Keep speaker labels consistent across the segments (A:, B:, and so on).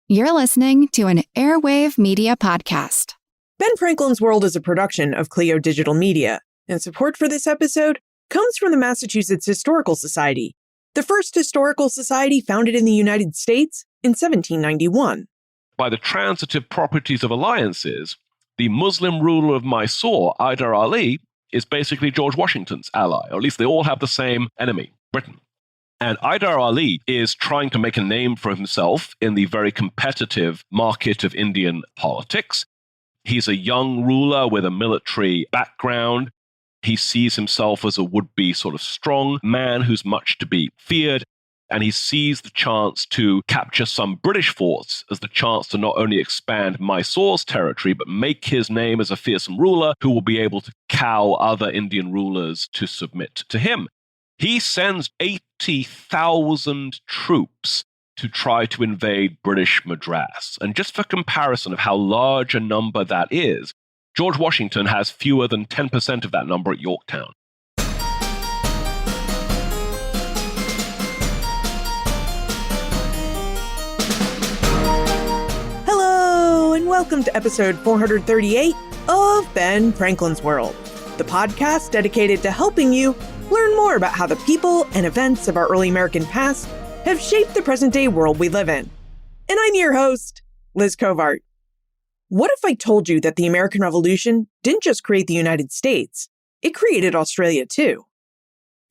A: You're listening to an Airwave Media Podcast.
B: Ben Franklin's World is a production of Clio Digital Media, and support for this episode comes from the Massachusetts Historical Society, the first historical society founded in the United States in 1791.
C: By the transitive properties of alliances, the Muslim ruler of Mysore, Hyder Ali, is basically George Washington's ally, or at least they all have the same enemy, Britain. And Hyder Ali is trying to make a name for himself in the very competitive market of Indian politics. He's a young ruler with a military background. He sees himself as a would-be sort of strong man who's much to be feared. And he sees the chance to capture some British forts as the chance to not only expand Mysore's territory, but make his name as a fearsome ruler who will be able to cow other Indian rulers to submit to him. He sends 80,000 troops to try to invade British Madras. And just for comparison of how large a number that is, George Washington has fewer than 10% of that number at Yorktown.
B: Hello, and welcome to episode 438 of Ben Franklin's World, the podcast dedicated to helping you learn more about how the people and events of our early American past have shaped the present-day world we live in. And I'm your host, Liz Covart. What if I told you that the American Revolution didn't just create the United States, it created Australia too?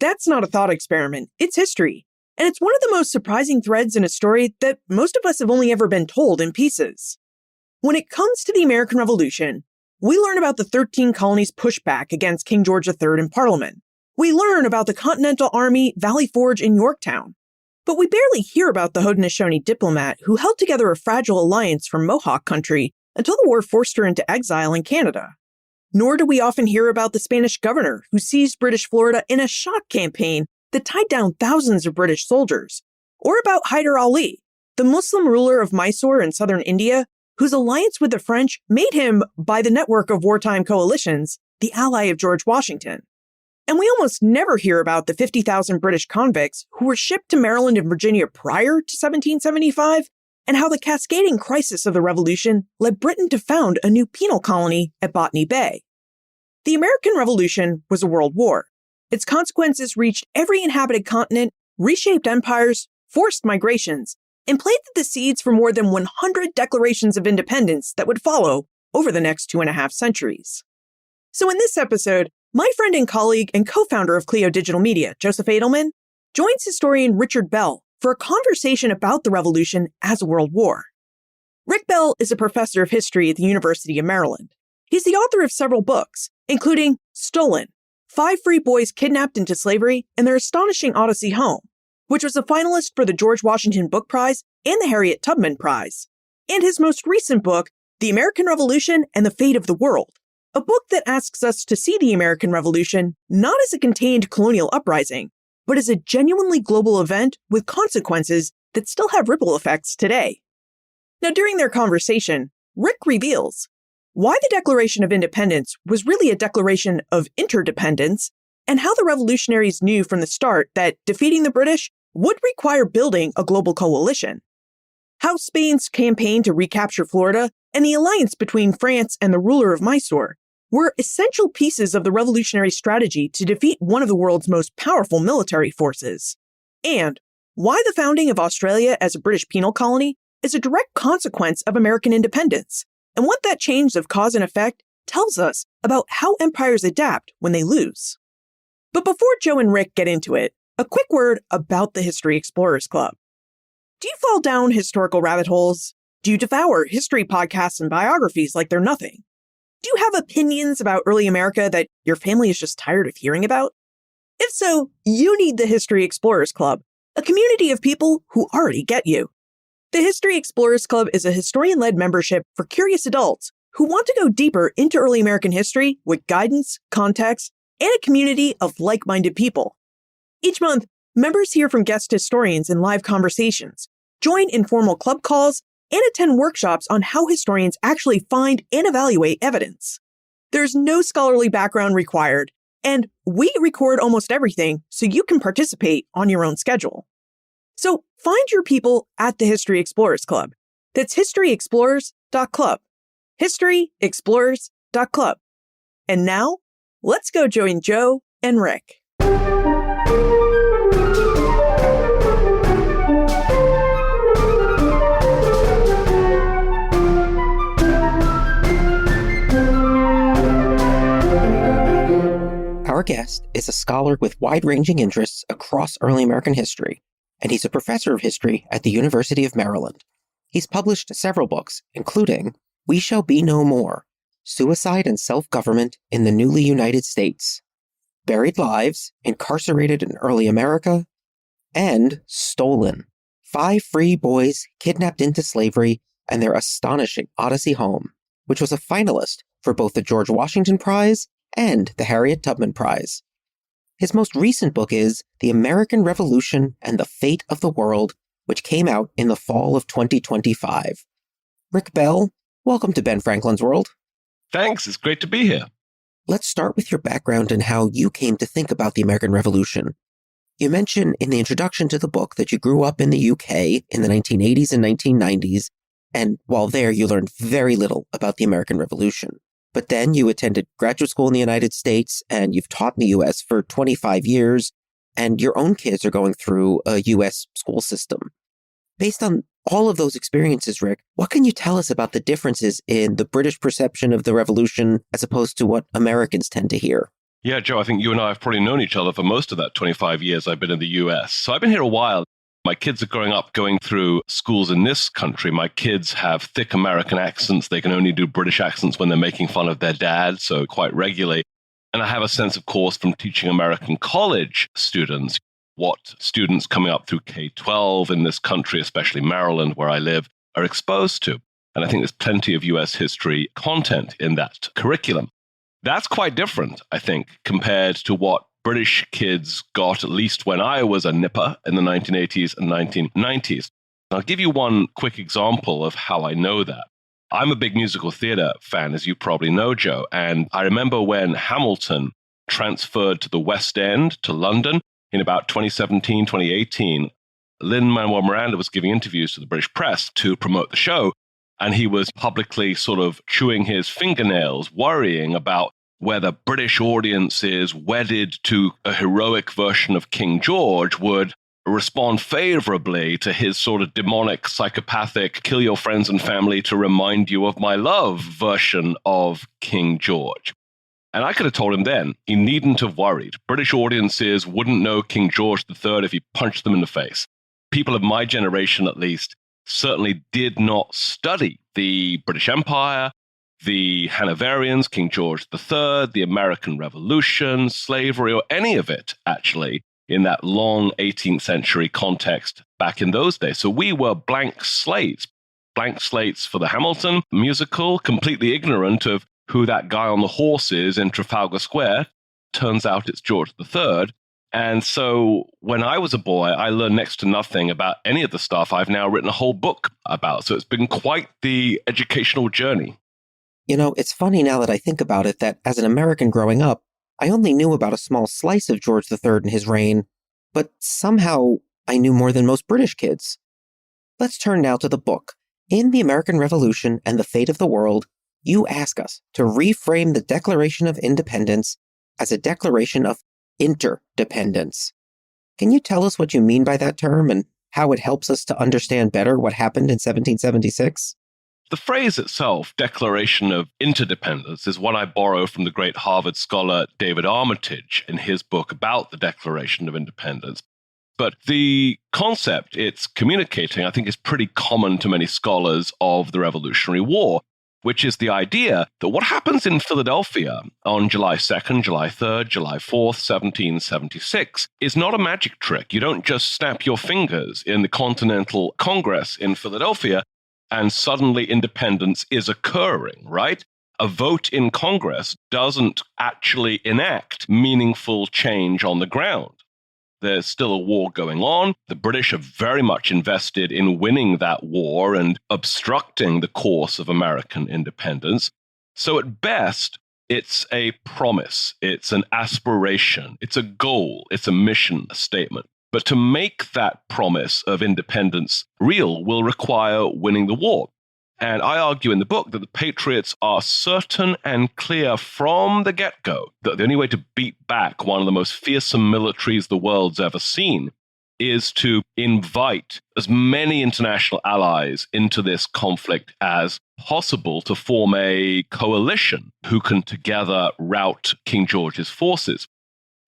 B: That's not a thought experiment, it's history. And it's one of the most surprising threads in a story that most of us have only ever been told in pieces. When it comes to the American Revolution, we learn about the 13 colonies' pushback against King George III in Parliament. We learn about the Continental Army, Valley Forge, and Yorktown. But we barely hear about the Haudenosaunee diplomat who held together a fragile alliance from Mohawk country until the war forced her into exile in Canada. Nor do we often hear about the Spanish governor who seized British Florida in a shock campaign that tied down thousands of British soldiers. Or about Hyder Ali, the Muslim ruler of Mysore in southern India, whose alliance with the French made him, by the network of wartime coalitions, the ally of George Washington. And we almost never hear about the 50,000 British convicts who were shipped to Maryland and Virginia prior to 1775, and how the cascading crisis of the Revolution led Britain to found a new penal colony at Botany Bay. The American Revolution was a world war. Its consequences reached every inhabited continent, reshaped empires, forced migrations, and planted the seeds for more than 100 declarations of independence that would follow over the next 2.5 centuries. So in this episode, my friend and colleague and co-founder of Clio Digital Media, Joseph Edelman, joins historian Richard Bell for a conversation about the Revolution as a world war. Rick Bell is a professor of history at the University of Maryland. He's the author of several books, including Steuben, 5 Free Boys Kidnapped into Slavery and Their Astonishing Odyssey Home, which was a finalist for the George Washington Book Prize and the Harriet Tubman Prize, and his most recent book, The American Revolution and the Fate of the World, a book that asks us to see the American Revolution not as a contained colonial uprising, but as a genuinely global event with consequences that still have ripple effects today. Now, during their conversation, Rick reveals why the Declaration of Independence was really a declaration of interdependence, and how the revolutionaries knew from the start that defeating the British would require building a global coalition. How Spain's campaign to recapture Florida and the alliance between France and the ruler of Mysore were essential pieces of the revolutionary strategy to defeat one of the world's most powerful military forces. And why the founding of Australia as a British penal colony is a direct consequence of American independence, and what that change of cause and effect tells us about how empires adapt when they lose. But before Joe and Rick get into it, a quick word about the History Explorers Club. Do you fall down historical rabbit holes? Do you devour history podcasts and biographies like they're nothing? Do you have opinions about early America that your family is just tired of hearing about? If so, you need the History Explorers Club, a community of people who already get you. The History Explorers Club is a historian-led membership for curious adults who want to go deeper into early American history with guidance, context, and a community of like-minded people. Each month, members hear from guest historians in live conversations, join informal club calls, and attend workshops on how historians actually find and evaluate evidence. There's no scholarly background required, and we record almost everything so you can participate on your own schedule. So find your people at the History Explorers Club. That's historyexplorers.club. historyexplorers.club. And now, let's go join Joe and Rick.
D: Our guest is a scholar with wide-ranging interests across early American history, and he's a professor of history at the University of Maryland. He's published several books, including We Shall Be No More, Suicide and Self-Government in the Newly United States, Buried Lives, Incarcerated in Early America, and Stolen, 5 Free Boys Kidnapped into Slavery and Their Astonishing Odyssey Home, which was a finalist for both the George Washington Prize and the Harriet Tubman Prize. His most recent book is The American Revolution and the Fate of the World, which came out in the fall of 2025. Rick Bell, welcome to Ben Franklin's World.
C: Thanks, it's great to be here.
D: Let's start with your background and how you came to think about the American Revolution. You mention in the introduction to the book that you grew up in the UK in the 1980s and 1990s, and while there you learned very little about the American Revolution. But then you attended graduate school in the United States, and you've taught in the US for 25 years, and your own kids are going through a US school system. Based on all of those experiences, Rick, what can you tell us about the differences in the British perception of the revolution as opposed to what Americans tend to hear?
C: Yeah, Joe, I think you and I have probably known each other for most of that 25 years I've been in the US. So I've been here a while. My kids are growing up going through schools in this country. My kids have thick American accents. They can only do British accents when they're making fun of their dad, so quite regularly. And I have a sense, of course, from teaching American college students, what students coming up through K-12 in this country, especially Maryland, where I live, are exposed to. And I think there's plenty of US history content in that curriculum. That's quite different, I think, compared to what British kids got, at least when I was a nipper in the 1980s and 1990s. I'll give you one quick example of how I know that. I'm a big musical theater fan, as you probably know, Joe, and I remember when Hamilton transferred to the West End, to London, in about 2017, 2018, Lin-Manuel Miranda was giving interviews to the British press to promote the show, and he was publicly sort of chewing his fingernails, worrying about whether British audiences wedded to a heroic version of King George would respond favorably to his sort of demonic, psychopathic, kill your friends and family to remind you of my love version of King George. And I could have told him then, he needn't have worried. British audiences wouldn't know King George III if he punched them in the face. People of my generation, at least, certainly did not study the British Empire, the Hanoverians, King George III, the American Revolution, slavery, or any of it, actually, in that long 18th century context back in those days. So we were blank slates for the Hamilton musical, completely ignorant of who that guy on the horse is in Trafalgar Square. Turns out it's George III. And so when I was a boy, I learned next to nothing about any of the stuff I've now written a whole book about. So it's been quite the educational journey.
D: You know, it's funny now that I think about it that as an American growing up, I only knew about a small slice of George III and his reign, but somehow I knew more than most British kids. Let's turn now to the book. In The American Revolution and the Fate of the World, you ask us to reframe the Declaration of Independence as a declaration of interdependence. Can you tell us what you mean by that term and how it helps us to understand better what happened in 1776?
C: The phrase itself, Declaration of Interdependence, is one I borrow from the great Harvard scholar David Armitage in his book about the Declaration of Independence. But the concept it's communicating, I think, is pretty common to many scholars of the Revolutionary War, which is the idea that what happens in Philadelphia on July 2nd, July 3rd, July 4th, 1776 is not a magic trick. You don't just snap your fingers in the Continental Congress in Philadelphia and suddenly independence is occurring, right? A vote in Congress doesn't actually enact meaningful change on the ground. There's still a war going on. The British are very much invested in winning that war and obstructing the course of American independence. So at best, it's a promise, it's an aspiration, it's a goal, it's a mission statement. But to make that promise of independence real will require winning the war. And I argue in the book that the Patriots are certain and clear from the get-go that the only way to beat back one of the most fearsome militaries the world's ever seen is to invite as many international allies into this conflict as possible to form a coalition who can together rout King George's forces.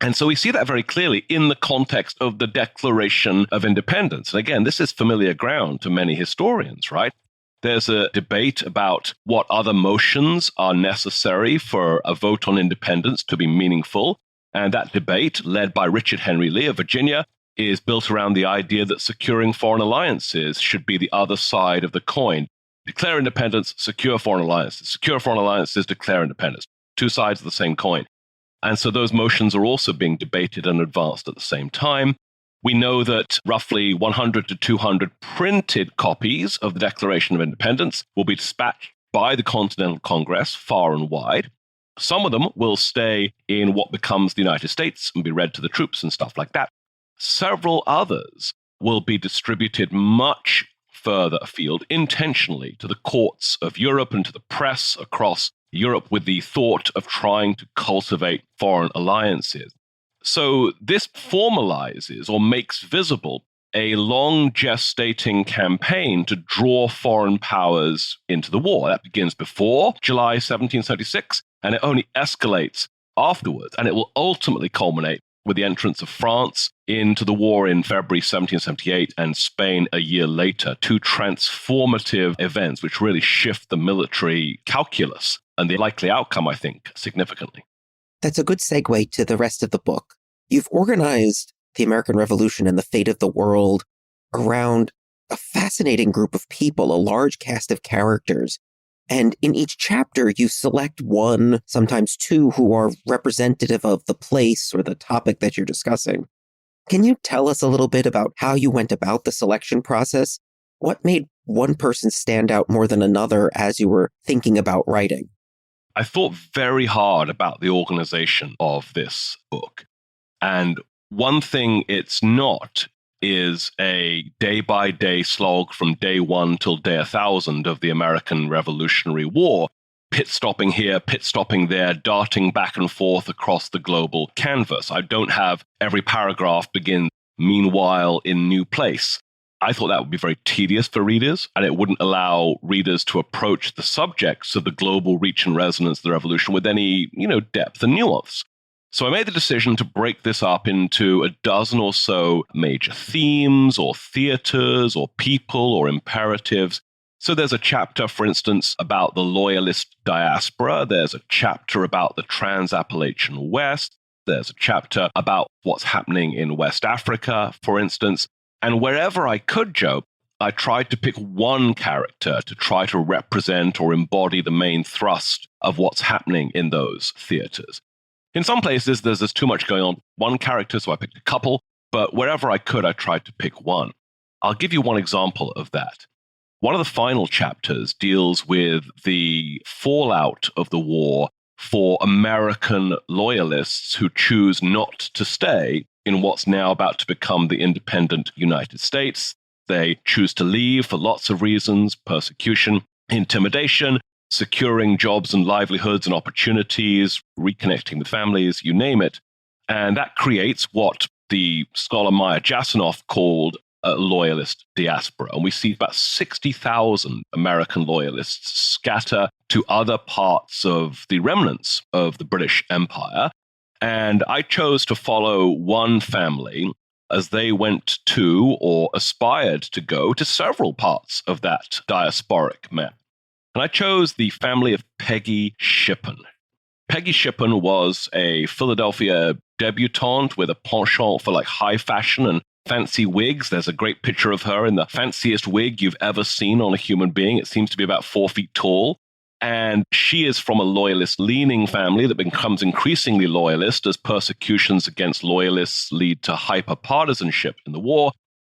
C: And so we see that very clearly in the context of the Declaration of Independence. And again, this is familiar ground to many historians, right? There's a debate about what other motions are necessary for a vote on independence to be meaningful. And that debate, led by Richard Henry Lee of Virginia, is built around the idea that securing foreign alliances should be the other side of the coin. Declare independence, secure foreign alliances. Secure foreign alliances, declare independence. Two sides of the same coin. And so those motions are also being debated and advanced at the same time. We know that roughly 100 to 200 printed copies of the Declaration of Independence will be dispatched by the Continental Congress far and wide. Some of them will stay in what becomes the United States and be read to the troops and stuff like that. Several others will be distributed much further afield, intentionally, to the courts of Europe and to the press across Europe with the thought of trying to cultivate foreign alliances. So this formalizes or makes visible a long gestating campaign to draw foreign powers into the war. That begins before July 1776, and it only escalates afterwards. And it will ultimately culminate with the entrance of France into the war in February 1778 and Spain a year later, two transformative events which really shift the military calculus and the likely outcome, I think, significantly.
D: That's a good segue to the rest of the book. You've organized the American Revolution and the fate of the world around a fascinating group of people, a large cast of characters. And in each chapter, you select one, sometimes two, who are representative of the place or the topic that you're discussing. Can you tell us a little bit about how you went about the selection process? What made one person stand out more than another as you were thinking about writing?
C: I thought very hard about the organization of this book. And one thing it's not is a day-by-day slog from day one till day 1,000 of the American Revolutionary War, pit-stopping here, pit-stopping there, darting back and forth across the global canvas. I don't have every paragraph begin, meanwhile, in new place. I thought that would be very tedious for readers, and it wouldn't allow readers to approach the subjects of the global reach and resonance of the revolution with any, depth and nuance. So I made the decision to break this up into a dozen or so major themes or theaters or people or imperatives. So there's a chapter, for instance, about the loyalist diaspora. There's a chapter about the Trans-Appalachian West. There's a chapter about what's happening in West Africa, for instance. And wherever I could, Joe, I tried to pick one character to try to represent or embody the main thrust of what's happening in those theaters. In some places, there's too much going on. One character, so I picked a couple, but wherever I could, I tried to pick one. I'll give you one example of that. One of the final chapters deals with the fallout of the war for American loyalists who choose not to stay in what's now about to become the independent United States. They choose to leave for lots of reasons: persecution, intimidation, securing jobs and livelihoods and opportunities, reconnecting with families, you name it. And that creates what the scholar Maya Jasanoff called a loyalist diaspora. And we see about 60,000 American loyalists scatter to other parts of the remnants of the British Empire. And I chose to follow one family as they went to or aspired to go to several parts of that diasporic map. And I chose the family of Peggy Shippen. Peggy Shippen was a Philadelphia debutante with a penchant for high fashion and fancy wigs. There's a great picture of her in the fanciest wig you've ever seen on a human being. It seems to be about 4 feet tall. And she is from a loyalist-leaning family that becomes increasingly loyalist as persecutions against loyalists lead to hyper-partisanship in the war.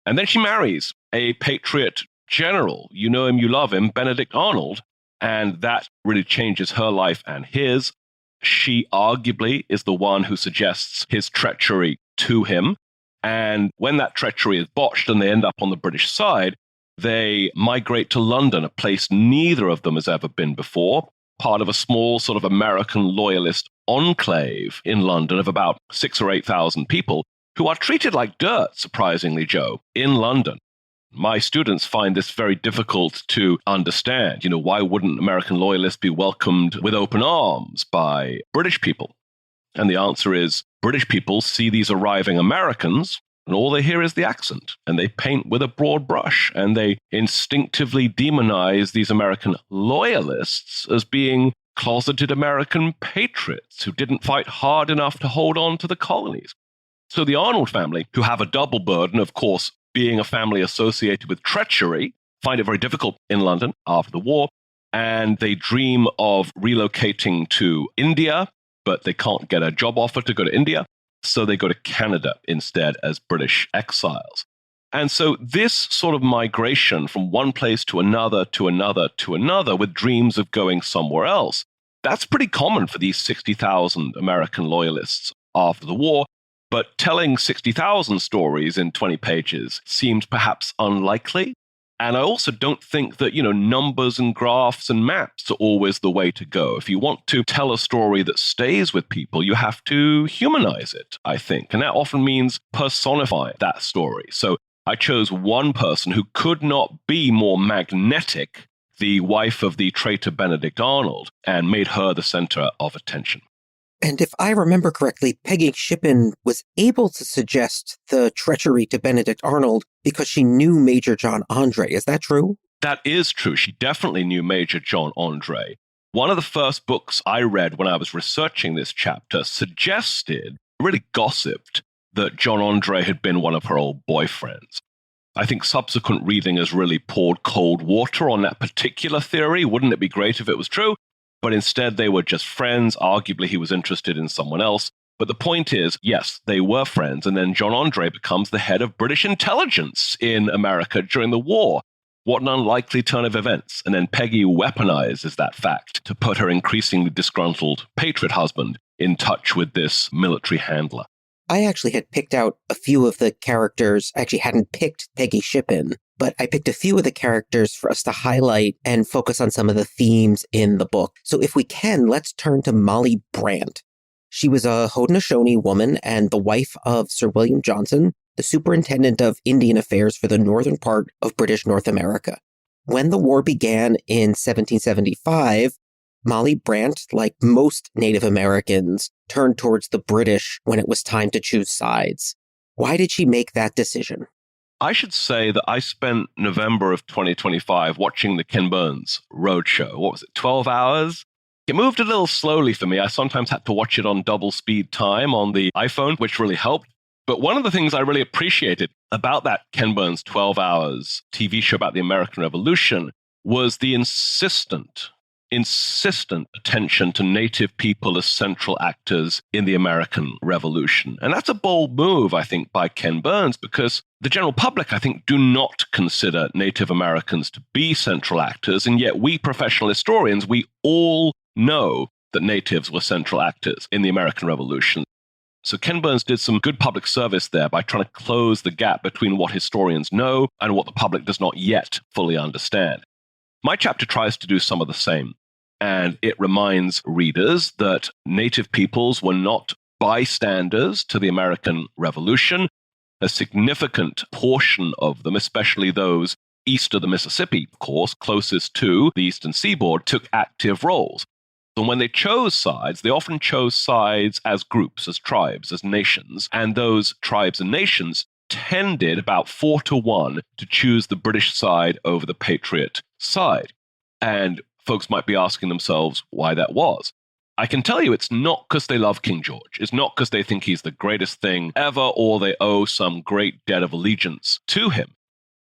C: And then she marries a patriot general. You know him, you love him, Benedict Arnold. And that really changes her life and his. She arguably is the one who suggests his treachery to him. And when that treachery is botched and they end up on the British side, they migrate to London, a place neither of them has ever been before, part of a small sort of American loyalist enclave in London of about 6,000 or 8,000 people who are treated like dirt, surprisingly, Joe, in London. My students find this very difficult to understand. Why wouldn't American loyalists be welcomed with open arms by British people? And the answer is British people see these arriving Americans, and all they hear is the accent, and they paint with a broad brush, and they instinctively demonize these American loyalists as being closeted American patriots who didn't fight hard enough to hold on to the colonies. So the Arnold family, who have a double burden, of course, being a family associated with treachery, find it very difficult in London after the war, and they dream of relocating to India, but they can't get a job offer to go to India. So they go to Canada instead as British exiles. And so this sort of migration from one place to another, to another, to another, with dreams of going somewhere else, that's pretty common for these 60,000 American loyalists after the war. But telling 60,000 stories in 20 pages seems perhaps unlikely. And I also don't think that, numbers and graphs and maps are always the way to go. If you want to tell a story that stays with people, you have to humanize it, I think. And that often means personify that story. So I chose one person who could not be more magnetic, the wife of the traitor Benedict Arnold, and made her the center of attention.
D: And if I remember correctly, Peggy Shippen was able to suggest the treachery to Benedict Arnold because she knew Major John Andre. Is that true?
C: That is true. She definitely knew Major John Andre. One of the first books I read when I was researching this chapter suggested, really gossiped, that John Andre had been one of her old boyfriends. I think subsequent reading has really poured cold water on that particular theory. Wouldn't it be great if it was true? But instead, they were just friends. Arguably, he was interested in someone else. But the point is, yes, they were friends. And then John Andre becomes the head of British intelligence in America during the war. What an unlikely turn of events. And then Peggy weaponizes that fact to put her increasingly disgruntled patriot husband in touch with this military handler.
D: I actually had picked out a few of the characters. I actually hadn't picked Peggy Shippen, but I picked a few of the characters for us to highlight and focus on some of the themes in the book. So if we can, let's turn to Molly Brandt. She was a Haudenosaunee woman and the wife of Sir William Johnson, the superintendent of Indian affairs for the northern part of British North America. When the war began in 1775, Molly Brandt, like most Native Americans, turned towards the British when it was time to choose sides. Why did she make that decision?
C: I should say that I spent November of 2025 watching the Ken Burns roadshow. What was it, 12 hours? It moved a little slowly for me. I sometimes had to watch it on double speed time on the iPhone, which really helped. But one of the things I really appreciated about that Ken Burns 12 hours TV show about the American Revolution was the insistent attention to Native people as central actors in the American Revolution. And that's a bold move, I think, by Ken Burns, because the general public, I think, do not consider Native Americans to be central actors. And yet we professional historians, we all know that natives were central actors in the American Revolution. So Ken Burns did some good public service there by trying to close the gap between what historians know and what the public does not yet fully understand. My chapter tries to do some of the same. And it reminds readers that Native peoples were not bystanders to the American Revolution. A significant portion of them, especially those east of the Mississippi, of course, closest to the eastern seaboard, took active roles. And when they chose sides, they often chose sides as groups, as tribes, as nations. And those tribes and nations tended about 4-1 to choose the British side over the Patriot side. And folks might be asking themselves why that was. I can tell you it's not because they love King George. It's not because they think he's the greatest thing ever or they owe some great debt of allegiance to him.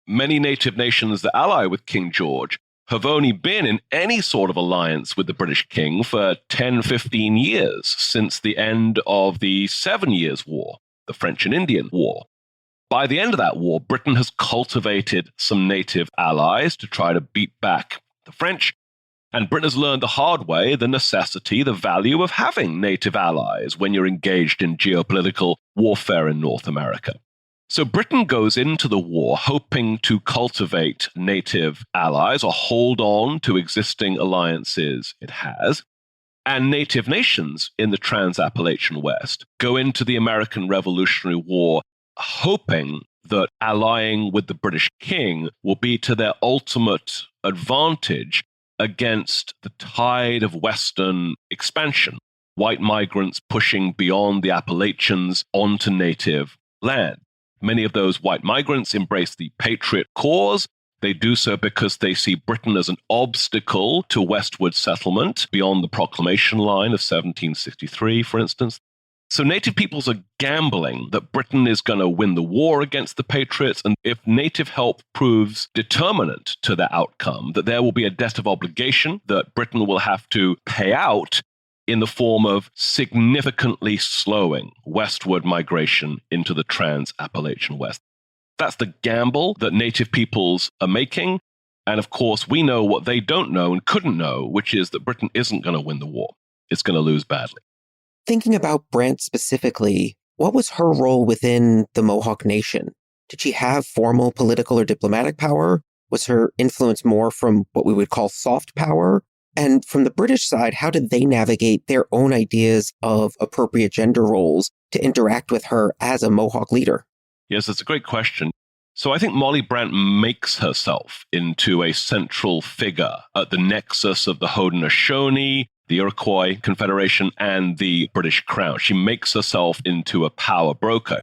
C: Many native nations that ally with King George have only been in any sort of alliance with the British king for 10, 15 years since the end of the 7 Years' War, the French and Indian War. By the end of that war, Britain has cultivated some native allies to try to beat back the French. And Britain has learned the hard way the necessity, the value of having native allies when you're engaged in geopolitical warfare in North America. So Britain goes into the war hoping to cultivate native allies or hold on to existing alliances it has. And native nations in the Trans-Appalachian West go into the American Revolutionary War hoping that allying with the British king will be to their ultimate advantage against the tide of Western expansion, white migrants pushing beyond the Appalachians onto native land. Many of those white migrants embrace the patriot cause. They do so because they see Britain as an obstacle to westward settlement beyond the proclamation line of 1763, for instance. So native peoples are gambling that Britain is going to win the war against the patriots, and if native help proves determinant to the outcome, that there will be a debt of obligation that Britain will have to pay out in the form of significantly slowing westward migration into the Trans-Appalachian West. That's the gamble that native peoples are making. And of course, we know what they don't know and couldn't know, which is that Britain isn't going to win the war. It's going to lose badly.
D: Thinking about Brandt specifically, what was her role within the Mohawk Nation? Did she have formal political or diplomatic power? Was her influence more from what we would call soft power? And from the British side, how did they navigate their own ideas of appropriate gender roles to interact with her as a Mohawk leader?
C: Yes, that's a great question. So I think Molly Brandt makes herself into a central figure at the nexus of the Haudenosaunee, the Iroquois Confederation, and the British Crown. She makes herself into a power broker.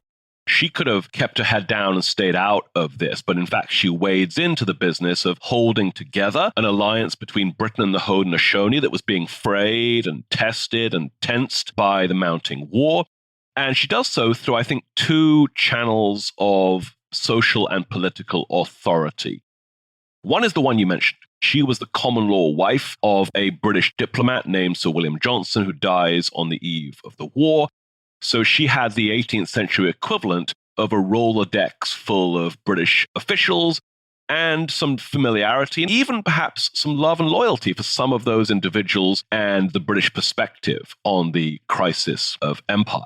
C: She could have kept her head down and stayed out of this, but in fact, she wades into the business of holding together an alliance between Britain and the Haudenosaunee that was being frayed and tested and tensed by the mounting war. And she does so through, I think, two channels of social and political authority. One is the one you mentioned. She was the common law wife of a British diplomat named Sir William Johnson, who dies on the eve of the war. So she had the 18th century equivalent of a Rolodex full of British officials and some familiarity and even perhaps some love and loyalty for some of those individuals and the British perspective on the crisis of empire.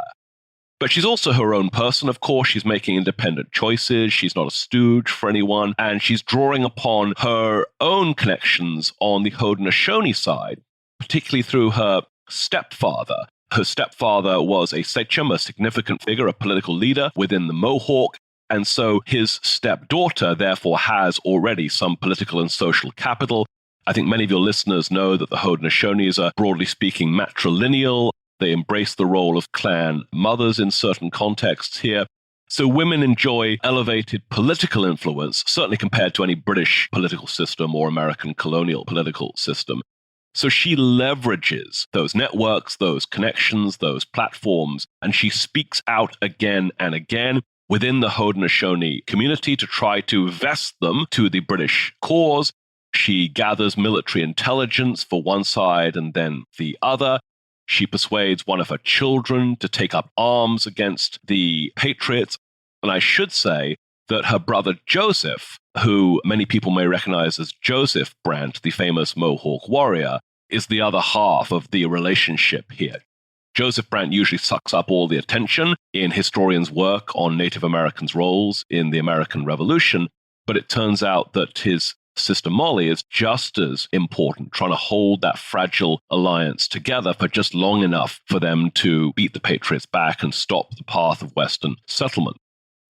C: But she's also her own person, of course. She's making independent choices. She's not a stooge for anyone. And she's drawing upon her own connections on the Haudenosaunee side, particularly through her stepfather. Her stepfather was a sachem, a significant figure, a political leader within the Mohawk. And so his stepdaughter, therefore, has already some political and social capital. I think many of your listeners know that the Haudenosaunee are, broadly speaking, matrilineal. They embrace the role of clan mothers in certain contexts here. So women enjoy elevated political influence, certainly compared to any British political system or American colonial political system. So she leverages those networks, those connections, those platforms, and she speaks out again and again within the Haudenosaunee community to try to vest them to the British cause. She gathers military intelligence for one side and then the other. She persuades one of her children to take up arms against the Patriots. And I should say that her brother Joseph, who many people may recognize as Joseph Brandt, the famous Mohawk warrior, is the other half of the relationship here. Joseph Brandt usually sucks up all the attention in historians' work on Native Americans' roles in the American Revolution, but it turns out that his sister Molly is just as important, trying to hold that fragile alliance together for just long enough for them to beat the Patriots back and stop the path of Western settlement.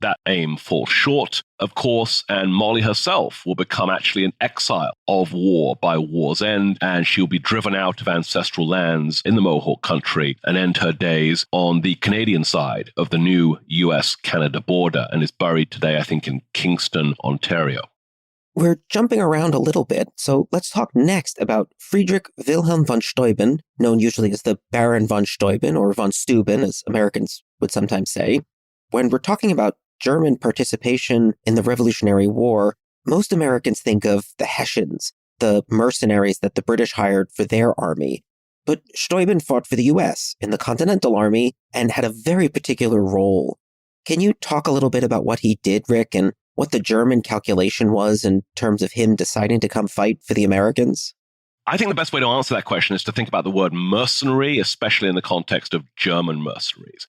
C: That aim falls short, of course, and Molly herself will become actually an exile of war by war's end, and she'll be driven out of ancestral lands in the Mohawk country and end her days on the Canadian side of the new US-Canada border and is buried today, I think, in Kingston, Ontario.
D: We're jumping around a little bit, so let's talk next about Friedrich Wilhelm von Steuben, known usually as the Baron von Steuben or von Steuben, as Americans would sometimes say. When we're talking about German participation in the Revolutionary War, most Americans think of the Hessians, the mercenaries that the British hired for their army. But Steuben fought for the US in the Continental Army and had a very particular role. Can you talk a little bit about what he did, Rick, and what the German calculation was in terms of him deciding to come fight for the Americans?
C: I think the best way to answer that question is to think about the word mercenary, especially in the context of German mercenaries.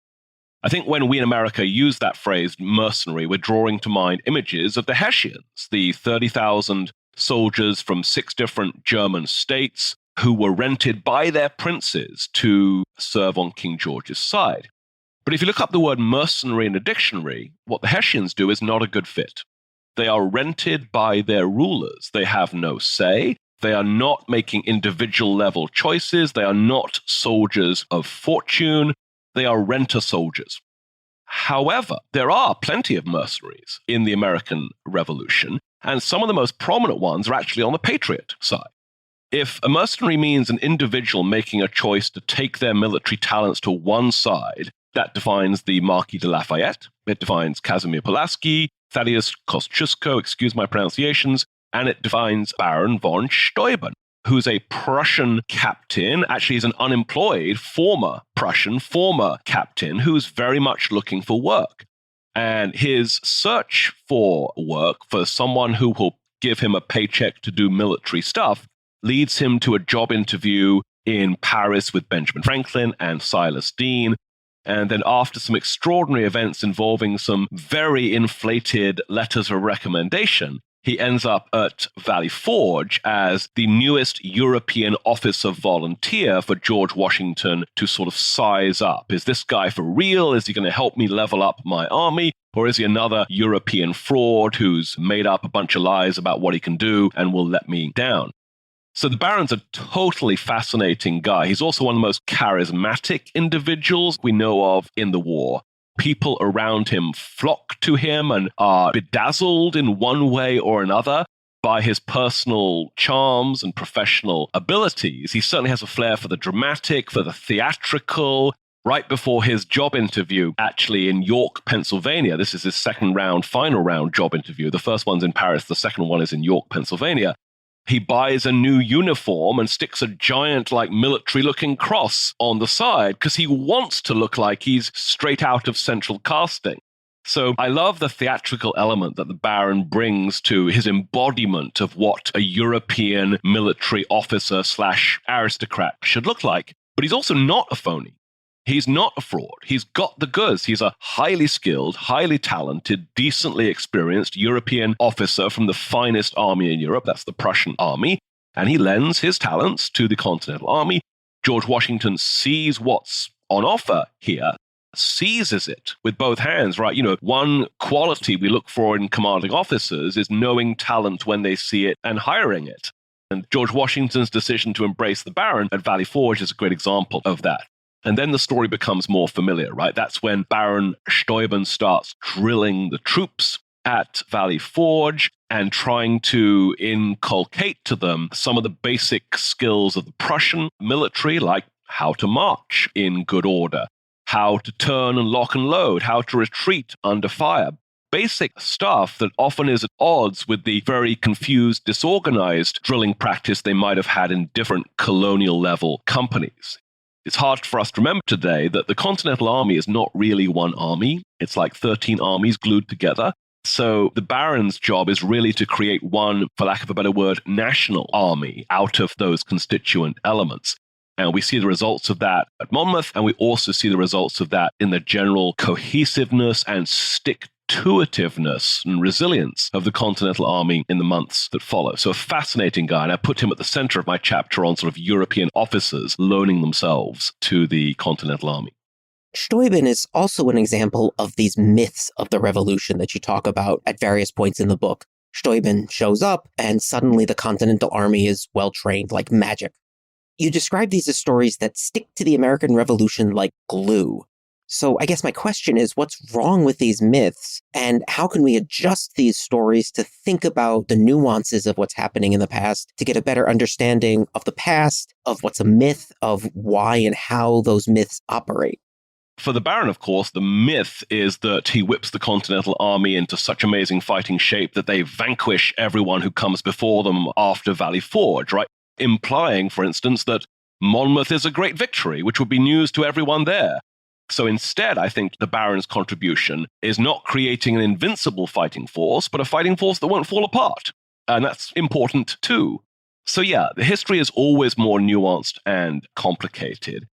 C: I think when we in America use that phrase mercenary, we're drawing to mind images of the Hessians, the 30,000 soldiers from 6 different German states who were rented by their princes to serve on King George's side. But if you look up the word mercenary in a dictionary, what the Hessians do is not a good fit. They are rented by their rulers. They have no say. They are not making individual level choices. They are not soldiers of fortune. They are renter soldiers. However, there are plenty of mercenaries in the American Revolution, and some of the most prominent ones are actually on the patriot side. If a mercenary means an individual making a choice to take their military talents to one side, that defines the Marquis de Lafayette, it defines Casimir Pulaski, Thaddeus Kosciuszko, excuse my pronunciations, and it defines Baron von Steuben, who's a Prussian captain. Actually, he's an unemployed former captain who's very much looking for work. And his search for work for someone who will give him a paycheck to do military stuff leads him to a job interview in Paris with Benjamin Franklin and Silas Deane. And then after some extraordinary events involving some very inflated letters of recommendation, he ends up at Valley Forge as the newest European officer volunteer for George Washington to sort of size up. Is this guy for real? Is he going to help me level up my army? Or is he another European fraud who's made up a bunch of lies about what he can do and will let me down? So the Baron's a totally fascinating guy. He's also one of the most charismatic individuals we know of in the war. People around him flock to him and are bedazzled in one way or another by his personal charms and professional abilities. He certainly has a flair for the dramatic, for the theatrical. Right before his job interview, actually in York, Pennsylvania, this is his final round job interview. The first one's in Paris, the second one is in York, Pennsylvania. He buys a new uniform and sticks a giant, military-looking cross on the side because he wants to look like he's straight out of central casting. So I love the theatrical element that the Baron brings to his embodiment of what a European military officer / aristocrat should look like. But he's also not a phony. He's not a fraud. He's got the goods. He's a highly skilled, highly talented, decently experienced European officer from the finest army in Europe. That's the Prussian army. And he lends his talents to the Continental Army. George Washington sees what's on offer here, seizes it with both hands, right? One quality we look for in commanding officers is knowing talent when they see it and hiring it. And George Washington's decision to embrace the Baron at Valley Forge is a great example of that. And then the story becomes more familiar, right? That's when Baron Steuben starts drilling the troops at Valley Forge and trying to inculcate to them some of the basic skills of the Prussian military, like how to march in good order, how to turn and lock and load, how to retreat under fire. Basic stuff that often is at odds with the very confused, disorganized drilling practice they might have had in different colonial level companies. It's hard for us to remember today that the Continental Army is not really one army. It's like 13 armies glued together. So the Baron's job is really to create one, for lack of a better word, national army out of those constituent elements. And we see the results of that at Monmouth, and we also see the results of that in the general cohesiveness and stick-to-itiveness and resilience of the Continental Army in the months that follow. So a fascinating guy, and I put him at the center of my chapter on sort of European officers loaning themselves to the Continental Army.
D: Steuben is also an example of these myths of the revolution that you talk about at various points in the book. Steuben shows up, and suddenly the Continental Army is well-trained like magic. You describe these as stories that stick to the American Revolution like glue. So I guess my question is, what's wrong with these myths, and how can we adjust these stories to think about the nuances of what's happening in the past, to get a better understanding of the past, of what's a myth, of why and how those myths operate?
C: For the Baron, of course, the myth is that he whips the Continental Army into such amazing fighting shape that they vanquish everyone who comes before them after Valley Forge, right? Implying, for instance, that Monmouth is a great victory, which would be news to everyone there. So instead, I think the Baron's contribution is not creating an invincible fighting force, but a fighting force that won't fall apart. And that's important too. So yeah, the history is always more nuanced and complicated.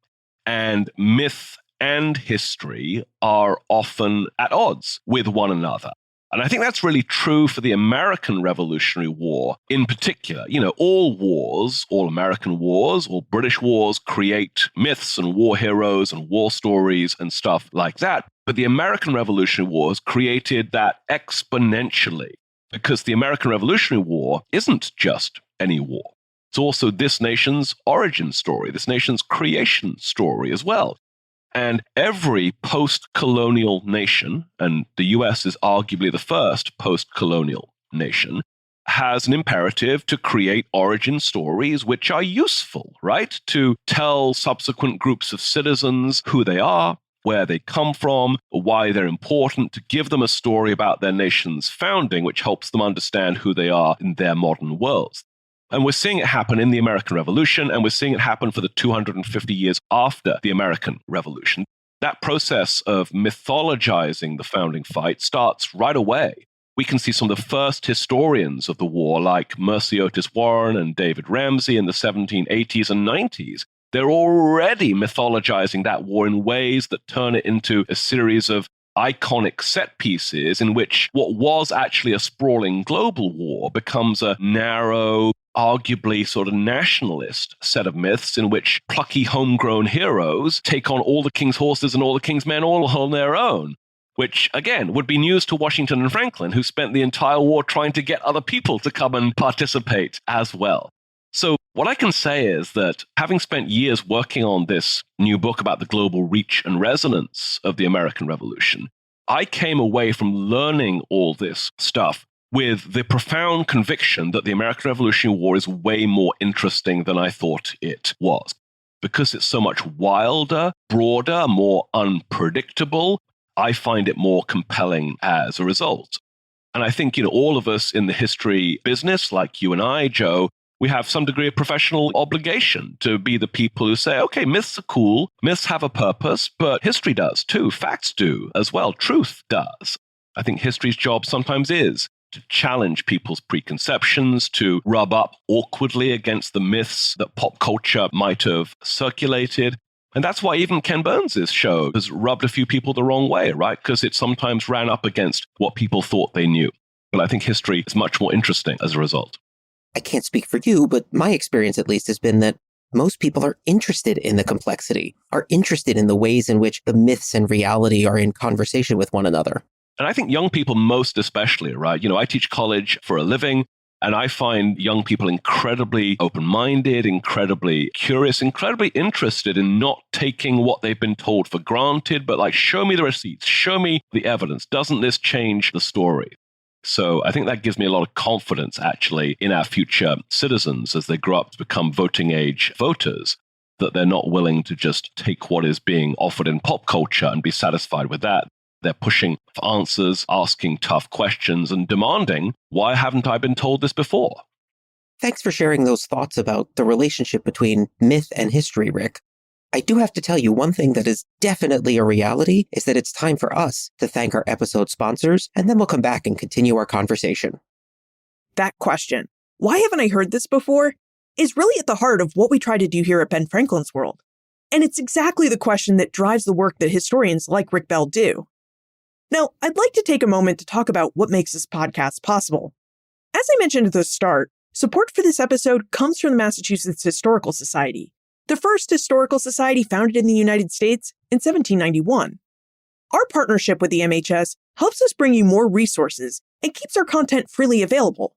C: And myth and history are often at odds with one another. And I think that's really true for the American Revolutionary War in particular. All wars, all American wars, all British wars create myths and war heroes and war stories and stuff like that. But the American Revolutionary Wars created that exponentially because the American Revolutionary War isn't just any war. It's also this nation's origin story, this nation's creation story as well. And every post-colonial nation, and the US is arguably the first post-colonial nation, has an imperative to create origin stories which are useful, right? To tell subsequent groups of citizens who they are, where they come from, why they're important, to give them a story about their nation's founding, which helps them understand who they are in their modern worlds. And we're seeing it happen in the American Revolution, and we're seeing it happen for the 250 years after the American Revolution. That process of mythologizing the founding fight starts right away. We can see some of the first historians of the war, like Mercy Otis Warren and David Ramsey in the 1780s and 90s. They're already mythologizing that war in ways that turn it into a series of iconic set pieces in which what was actually a sprawling global war becomes a narrow, arguably sort of nationalist set of myths in which plucky homegrown heroes take on all the king's horses and all the king's men all on their own, which, again, would be news to Washington and Franklin, who spent the entire war trying to get other people to come and participate as well. So what I can say is that having spent years working on this new book about the global reach and resonance of the American Revolution, I came away from learning all this stuff with the profound conviction that the American Revolutionary War is way more interesting than I thought it was. Because it's so much wilder, broader, more unpredictable, I find it more compelling as a result. And I think, all of us in the history business, like you and I, Joe, we have some degree of professional obligation to be the people who say, okay, myths are cool, myths have a purpose, but history does too, facts do as well, truth does. I think history's job sometimes is to challenge people's preconceptions, to rub up awkwardly against the myths that pop culture might have circulated. And that's why even Ken Burns' show has rubbed a few people the wrong way, right? Because it sometimes ran up against what people thought they knew. But I think history is much more interesting as a result.
D: I can't speak for you, but my experience at least has been that most people are interested in the complexity, are interested in the ways in which the myths and reality are in conversation with one another.
C: And I think young people most especially, right? I teach college for a living, and I find young people incredibly open-minded, incredibly curious, incredibly interested in not taking what they've been told for granted, but show me the receipts, show me the evidence. Doesn't this change the story? So I think that gives me a lot of confidence, actually, in our future citizens as they grow up to become voting age voters, that they're not willing to just take what is being offered in pop culture and be satisfied with that. They're pushing for answers, asking tough questions, and demanding, why haven't I been told this before?
D: Thanks for sharing those thoughts about the relationship between myth and history, Rick. I do have to tell you, one thing that is definitely a reality is that it's time for us to thank our episode sponsors, and then we'll come back and continue our conversation.
B: That question, why haven't I heard this before, is really at the heart of what we try to do here at Ben Franklin's World. And it's exactly the question that drives the work that historians like Rick Bell do. Now, I'd like to take a moment to talk about what makes this podcast possible. As I mentioned at the start, support for this episode comes from the Massachusetts Historical Society, the first historical society founded in the United States in 1791. Our partnership with the MHS helps us bring you more resources and keeps our content freely available.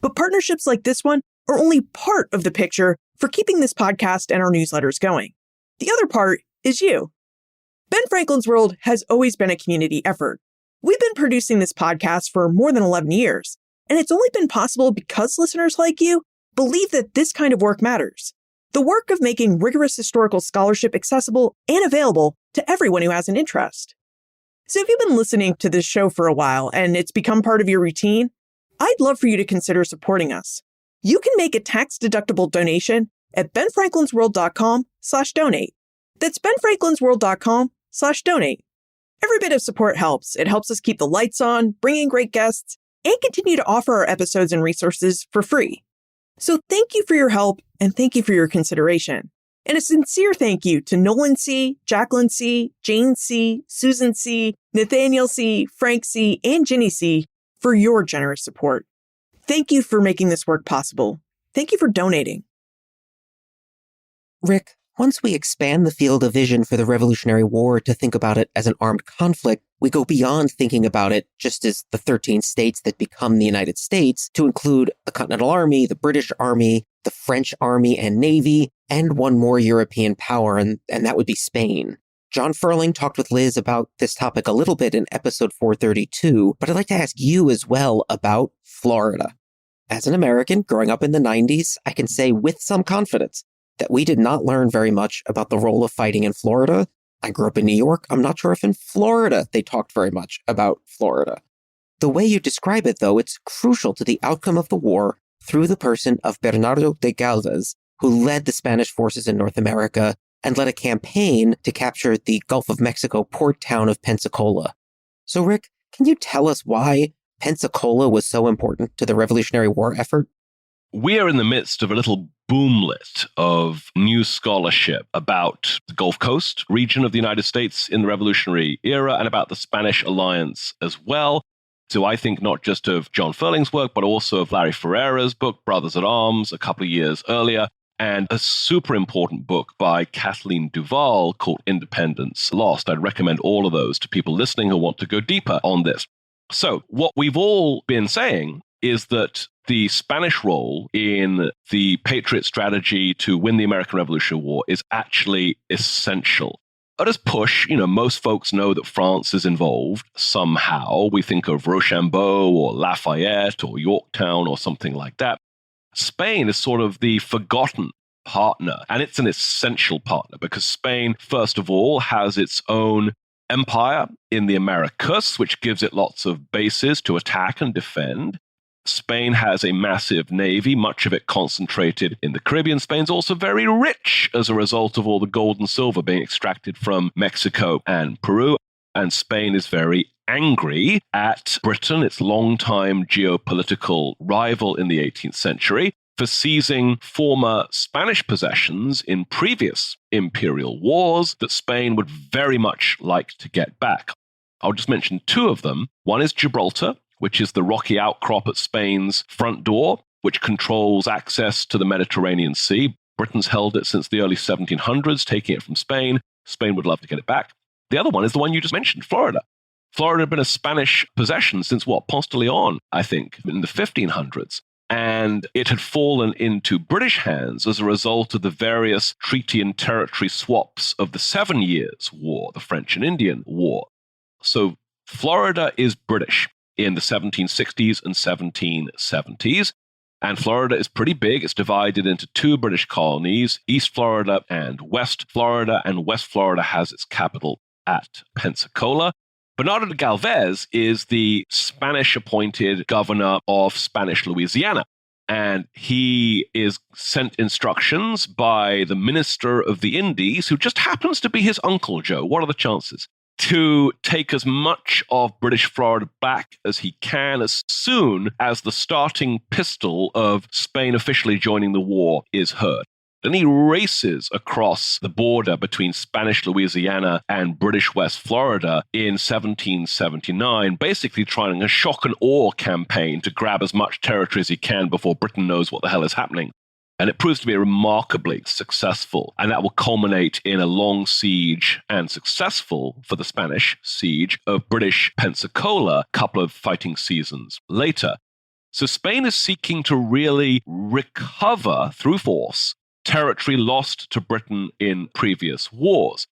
B: But partnerships like this one are only part of the picture for keeping this podcast and our newsletters going. The other part is you. Ben Franklin's World has always been a community effort. We've been producing this podcast for more than 11 years, and it's only been possible because listeners like you believe that this kind of work matters. The work of making rigorous historical scholarship accessible and available to everyone who has an interest. So if you've been listening to this show for a while and it's become part of your routine, I'd love for you to consider supporting us. You can make a tax-deductible donation at benfranklinsworld.com/donate. That's benfranklinsworld.com/donate. Every bit of support helps. It helps us keep the lights on, bring in great guests, and continue to offer our episodes and resources for free. So thank you for your help, and thank you for your consideration. And a sincere thank you to Nolan C., Jacqueline C., Jane C., Susan C., Nathaniel C., Frank C., and Ginny C. for your generous support. Thank you for making this work possible. Thank you for donating.
D: Rick, once we expand the field of vision for the Revolutionary War to think about it as an armed conflict, we go beyond thinking about it just as the 13 states that become the United States to include the Continental Army, the British Army, the French Army and Navy, and one more European power, and that would be Spain. John Ferling talked with Liz about this topic a little bit in episode 432, but I'd like to ask you as well about Florida. As an American growing up in the 90s, I can say with some confidence that we did not learn very much about the role of fighting in Florida. I grew up in New York. I'm not sure if in Florida they talked very much about Florida. The way you describe it, though, it's crucial to the outcome of the war through the person of Bernardo de Galvez, who led the Spanish forces in North America and led a campaign to capture the Gulf of Mexico port town of Pensacola. So, Rick, can you tell us why Pensacola was so important to the Revolutionary War effort?
C: We are in the midst of a little boomlet of new scholarship about the Gulf Coast region of the United States in the Revolutionary era and about the Spanish alliance as well. So I think not just of John Ferling's work, but also of Larry Ferreira's book, Brothers at Arms, a couple of years earlier, and a super important book by Kathleen Duval called Interdependence Lost. I'd recommend all of those to people listening who want to go deeper on this. So what we've all been saying is that the Spanish role in the Patriot strategy to win the American Revolutionary War is actually essential. At its push, most folks know that France is involved somehow. We think of Rochambeau or Lafayette or Yorktown or something like that. Spain is sort of the forgotten partner, and it's an essential partner because Spain, first of all, has its own empire in the Americas, which gives it lots of bases to attack and defend. Spain has a massive navy, much of it concentrated in the Caribbean. Spain's also very rich as a result of all the gold and silver being extracted from Mexico and Peru. And Spain is very angry at Britain, its longtime geopolitical rival in the 18th century, for seizing former Spanish possessions in previous imperial wars that Spain would very much like to get back. I'll just mention two of them. One is Gibraltar, which is the rocky outcrop at Spain's front door, which controls access to the Mediterranean Sea. Britain's held it since the early 1700s, taking it from Spain. Spain would love to get it back. The other one is the one you just mentioned, Florida. Florida had been a Spanish possession since Ponce de Leon, I think, in the 1500s. And it had fallen into British hands as a result of the various treaty and territory swaps of the 7 Years' War, the French and Indian War. So Florida is British in the 1760s and 1770s. And Florida is pretty big. It's divided into two British colonies, East Florida and West Florida. And West Florida has its capital at Pensacola. Bernardo de Galvez is the Spanish-appointed governor of Spanish Louisiana. And he is sent instructions by the Minister of the Indies, who just happens to be his Uncle Joe. What are the chances? To take as much of British Florida back as he can as soon as the starting pistol of Spain officially joining the war is heard. Then he races across the border between Spanish Louisiana and British West Florida in 1779, basically trying a shock and awe campaign to grab as much territory as he can before Britain knows what the hell is happening. And it proves to be remarkably successful. And that will culminate in a long siege and successful for the Spanish siege of British Pensacola a couple of fighting seasons later. So Spain is seeking to really recover through force territory lost to Britain in previous wars.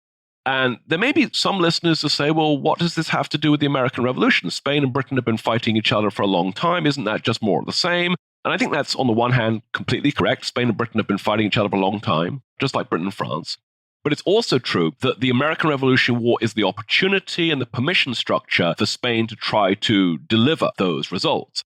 C: And there may be some listeners who say, well, what does this have to do with the American Revolution? Spain and Britain have been fighting each other for a long time. Isn't that just more of the same? And I think that's, on the one hand, completely correct. Spain and Britain have been fighting each other for a long time, just like Britain and France. But it's also true that the American Revolutionary War is the opportunity and the permission structure for Spain to try to deliver those results.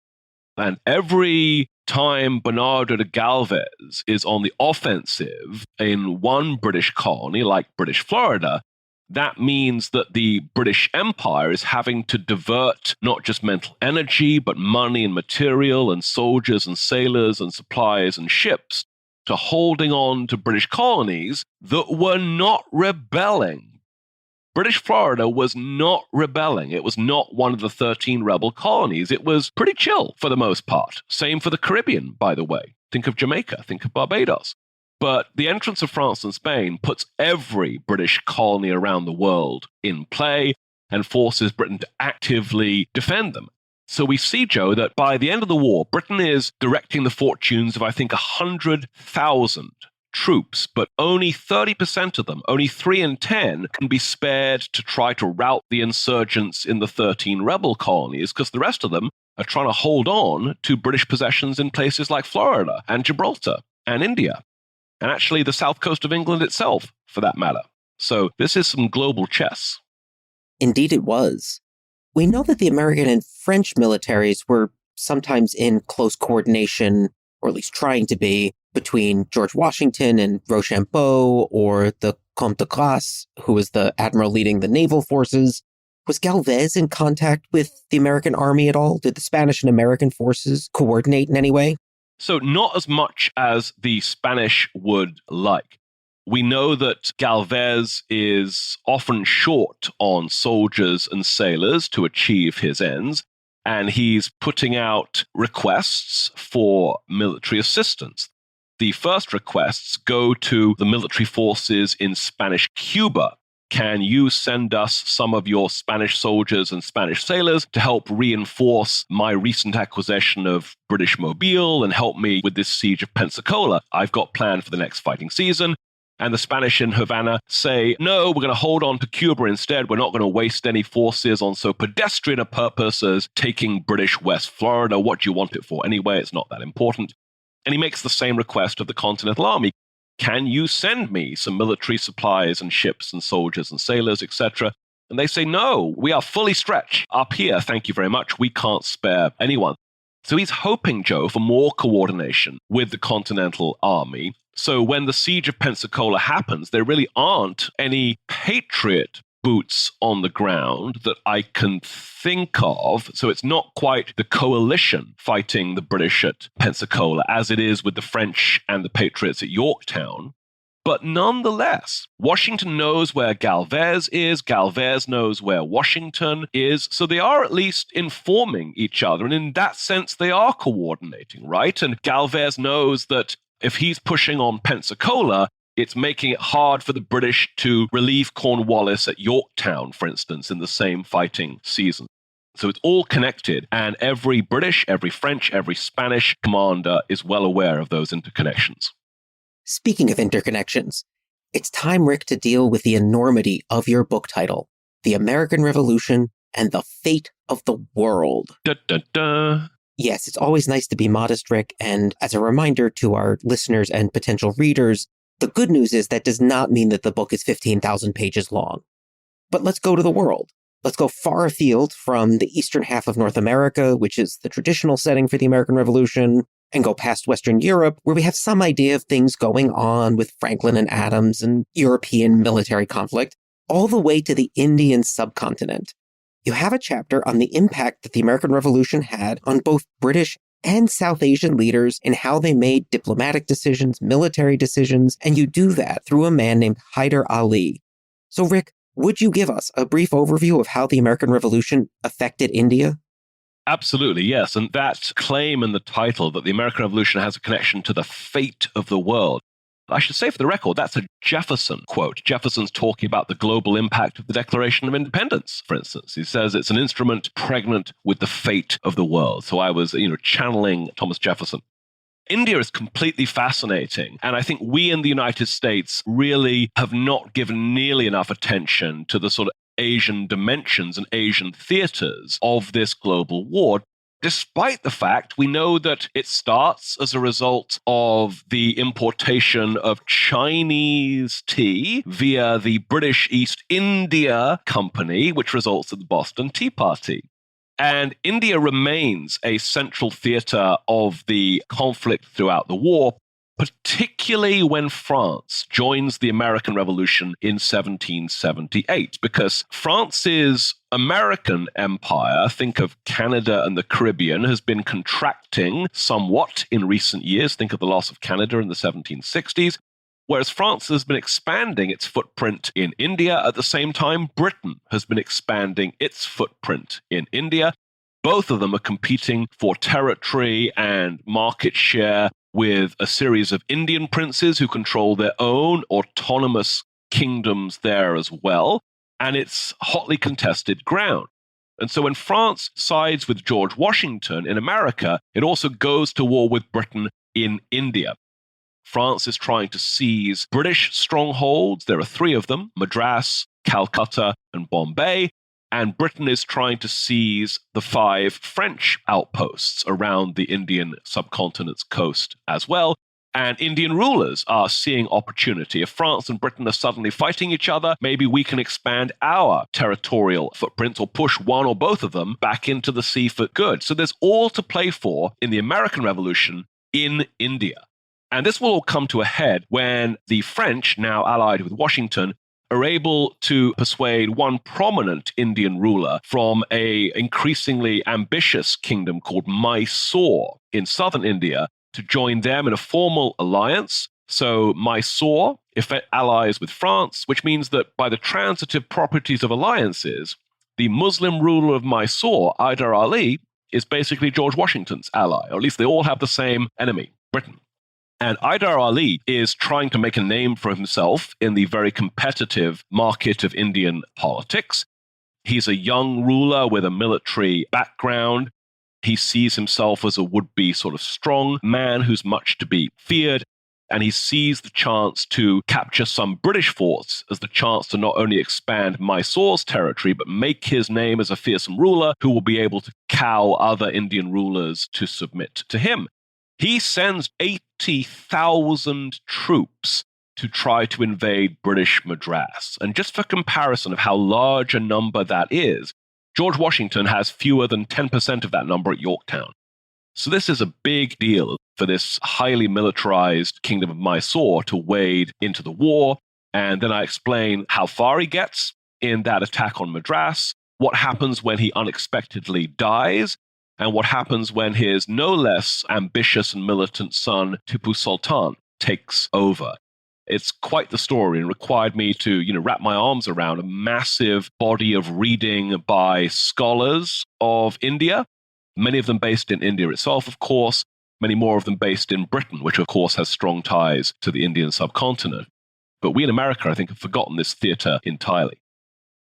C: And every time Bernardo de Galvez is on the offensive in one British colony, like British Florida, that means that the British Empire is having to divert not just mental energy, but money and material and soldiers and sailors and supplies and ships to holding on to British colonies that were not rebelling. British Florida was not rebelling. It was not one of the 13 rebel colonies. It was pretty chill for the most part. Same for the Caribbean, by the way. Think of Jamaica, think of Barbados. But the entrance of France and Spain puts every British colony around the world in play and forces Britain to actively defend them. So we see, Joe, that by the end of the war, Britain is directing the fortunes of, I think, 100,000 troops, but only 30% of them, only 3 in 10, can be spared to try to rout the insurgents in the 13 rebel colonies, because the rest of them are trying to hold on to British possessions in places like Florida and Gibraltar and India, and actually the south coast of England itself, for that matter. So this is some global chess.
D: Indeed it was. We know that the American and French militaries were sometimes in close coordination, or at least trying to be, between George Washington and Rochambeau, or the Comte de Grasse, who was the admiral leading the naval forces. Was Galvez in contact with the American army at all? Did the Spanish and American forces coordinate in any way?
C: So not as much as the Spanish would like. We know that Galvez is often short on soldiers and sailors to achieve his ends, and he's putting out requests for military assistance. The first requests go to the military forces in Spanish Cuba. Can you send us some of your Spanish soldiers and Spanish sailors to help reinforce my recent acquisition of British Mobile and help me with this siege of Pensacola I've got planned for the next fighting season? And the Spanish in Havana say, no, we're going to hold on to Cuba instead. We're not going to waste any forces on so pedestrian a purpose as taking British West Florida. What do you want it for anyway? It's not that important. And he makes the same request of the Continental Army. Can you send me some military supplies and ships and soldiers and sailors, etc.? And they say, no, we are fully stretched up here. Thank you very much. We can't spare anyone. So he's hoping, Joe, for more coordination with the Continental Army. So when the siege of Pensacola happens, there really aren't any Patriot boots on the ground that I can think of. So it's not quite the coalition fighting the British at Pensacola as it is with the French and the Patriots at Yorktown. But nonetheless, Washington knows where Galvez is. Galvez knows where Washington is. So they are at least informing each other. And in that sense, they are coordinating, right? And Galvez knows that if he's pushing on Pensacola, it's making it hard for the British to relieve Cornwallis at Yorktown, for instance, in the same fighting season. So it's all connected, and every British, every French, every Spanish commander is well aware of those interconnections.
D: Speaking of interconnections, it's time, Rick, to deal with the enormity of your book title, The American Revolution and the Fate of the World.
C: Da, da, da.
D: Yes, it's always nice to be modest, Rick, and as a reminder to our listeners and potential readers, the good news is that does not mean that the book is 15,000 pages long. But let's go to the world. Let's go far afield from the eastern half of North America, which is the traditional setting for the American Revolution, and go past Western Europe, where we have some idea of things going on with Franklin and Adams and European military conflict, all the way to the Indian subcontinent. You have a chapter on the impact that the American Revolution had on both British and South Asian leaders in how they made diplomatic decisions, military decisions, and you do that through a man named Hyder Ali. So, Rick, would you give us a brief overview of how the American Revolution affected India?
C: Absolutely, yes. And that claim in the title that the American Revolution has a connection to the fate of the world, I should say for the record, that's a Jefferson quote. Jefferson's talking about the global impact of the Declaration of Independence, for instance. He says it's an instrument pregnant with the fate of the world. So I was, channeling Thomas Jefferson. India is completely fascinating. And I think we in the United States really have not given nearly enough attention to the sort of Asian dimensions and Asian theaters of this global war. Despite the fact we know that it starts as a result of the importation of Chinese tea via the British East India Company, which results in the Boston Tea Party. And India remains a central theater of the conflict throughout the war. particularly when France joins the American Revolution in 1778, because France's American empire, think of Canada and the Caribbean, has been contracting somewhat in recent years. Think of the loss of Canada in the 1760s. Whereas France has been expanding its footprint in India, at the same time, Britain has been expanding its footprint in India. Both of them are competing for territory and market share with a series of Indian princes who control their own autonomous kingdoms there as well. And it's hotly contested ground. And so when France sides with George Washington in America, it also goes to war with Britain in India. France is trying to seize British strongholds. There are 3 of them: Madras, Calcutta, and Bombay. And Britain is trying to seize the 5 French outposts around the Indian subcontinent's coast as well. And Indian rulers are seeing opportunity. If France and Britain are suddenly fighting each other, maybe we can expand our territorial footprints or push one or both of them back into the sea for good. So there's all to play for in the American Revolution in India. And this will all come to a head when the French, now allied with Washington, are able to persuade one prominent Indian ruler from an increasingly ambitious kingdom called Mysore in southern India to join them in a formal alliance. So Mysore, if it allies with France, which means that by the transitive properties of alliances, the Muslim ruler of Mysore, Hyder Ali, is basically George Washington's ally, or at least they all have the same enemy, Britain. And Hyder Ali is trying to make a name for himself in the very competitive market of Indian politics. He's a young ruler with a military background. He sees himself as a would-be sort of strong man who's much to be feared. And he sees the chance to capture some British forts as the chance to not only expand Mysore's territory, but make his name as a fearsome ruler who will be able to cow other Indian rulers to submit to him. He sends 80,000 troops to try to invade British Madras. And just for comparison of how large a number that is, George Washington has fewer than 10% of that number at Yorktown. So this is a big deal for this highly militarized kingdom of Mysore to wade into the war. And then I explain how far he gets in that attack on Madras, what happens when he unexpectedly dies, and what happens when his no less ambitious and militant son, Tipu Sultan, takes over. It's quite the story and required me to, wrap my arms around a massive body of reading by scholars of India, many of them based in India itself, of course, many more of them based in Britain, which of course has strong ties to the Indian subcontinent. But we in America, I think, have forgotten this theater entirely.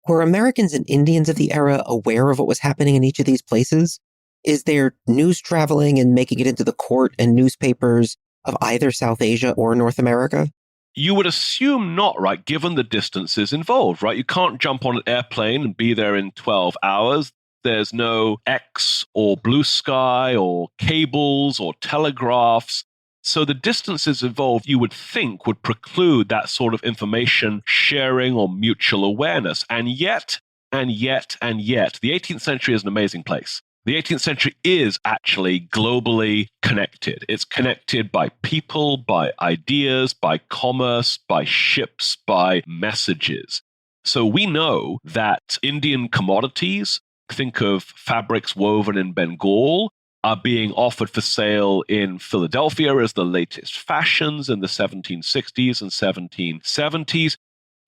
D: Were Americans and Indians of the era aware of what was happening in each of these places? Is there news traveling and making it into the court and newspapers of either South Asia or North America?
C: You would assume not, right, given the distances involved, right? You can't jump on an airplane and be there in 12 hours. There's no X or blue sky or cables or telegraphs. So the distances involved, you would think, would preclude that sort of information sharing or mutual awareness. And yet, the 18th century is an amazing place. The 18th century is actually globally connected. It's connected by people, by ideas, by commerce, by ships, by messages. So we know that Indian commodities, think of fabrics woven in Bengal, are being offered for sale in Philadelphia as the latest fashions in the 1760s and 1770s.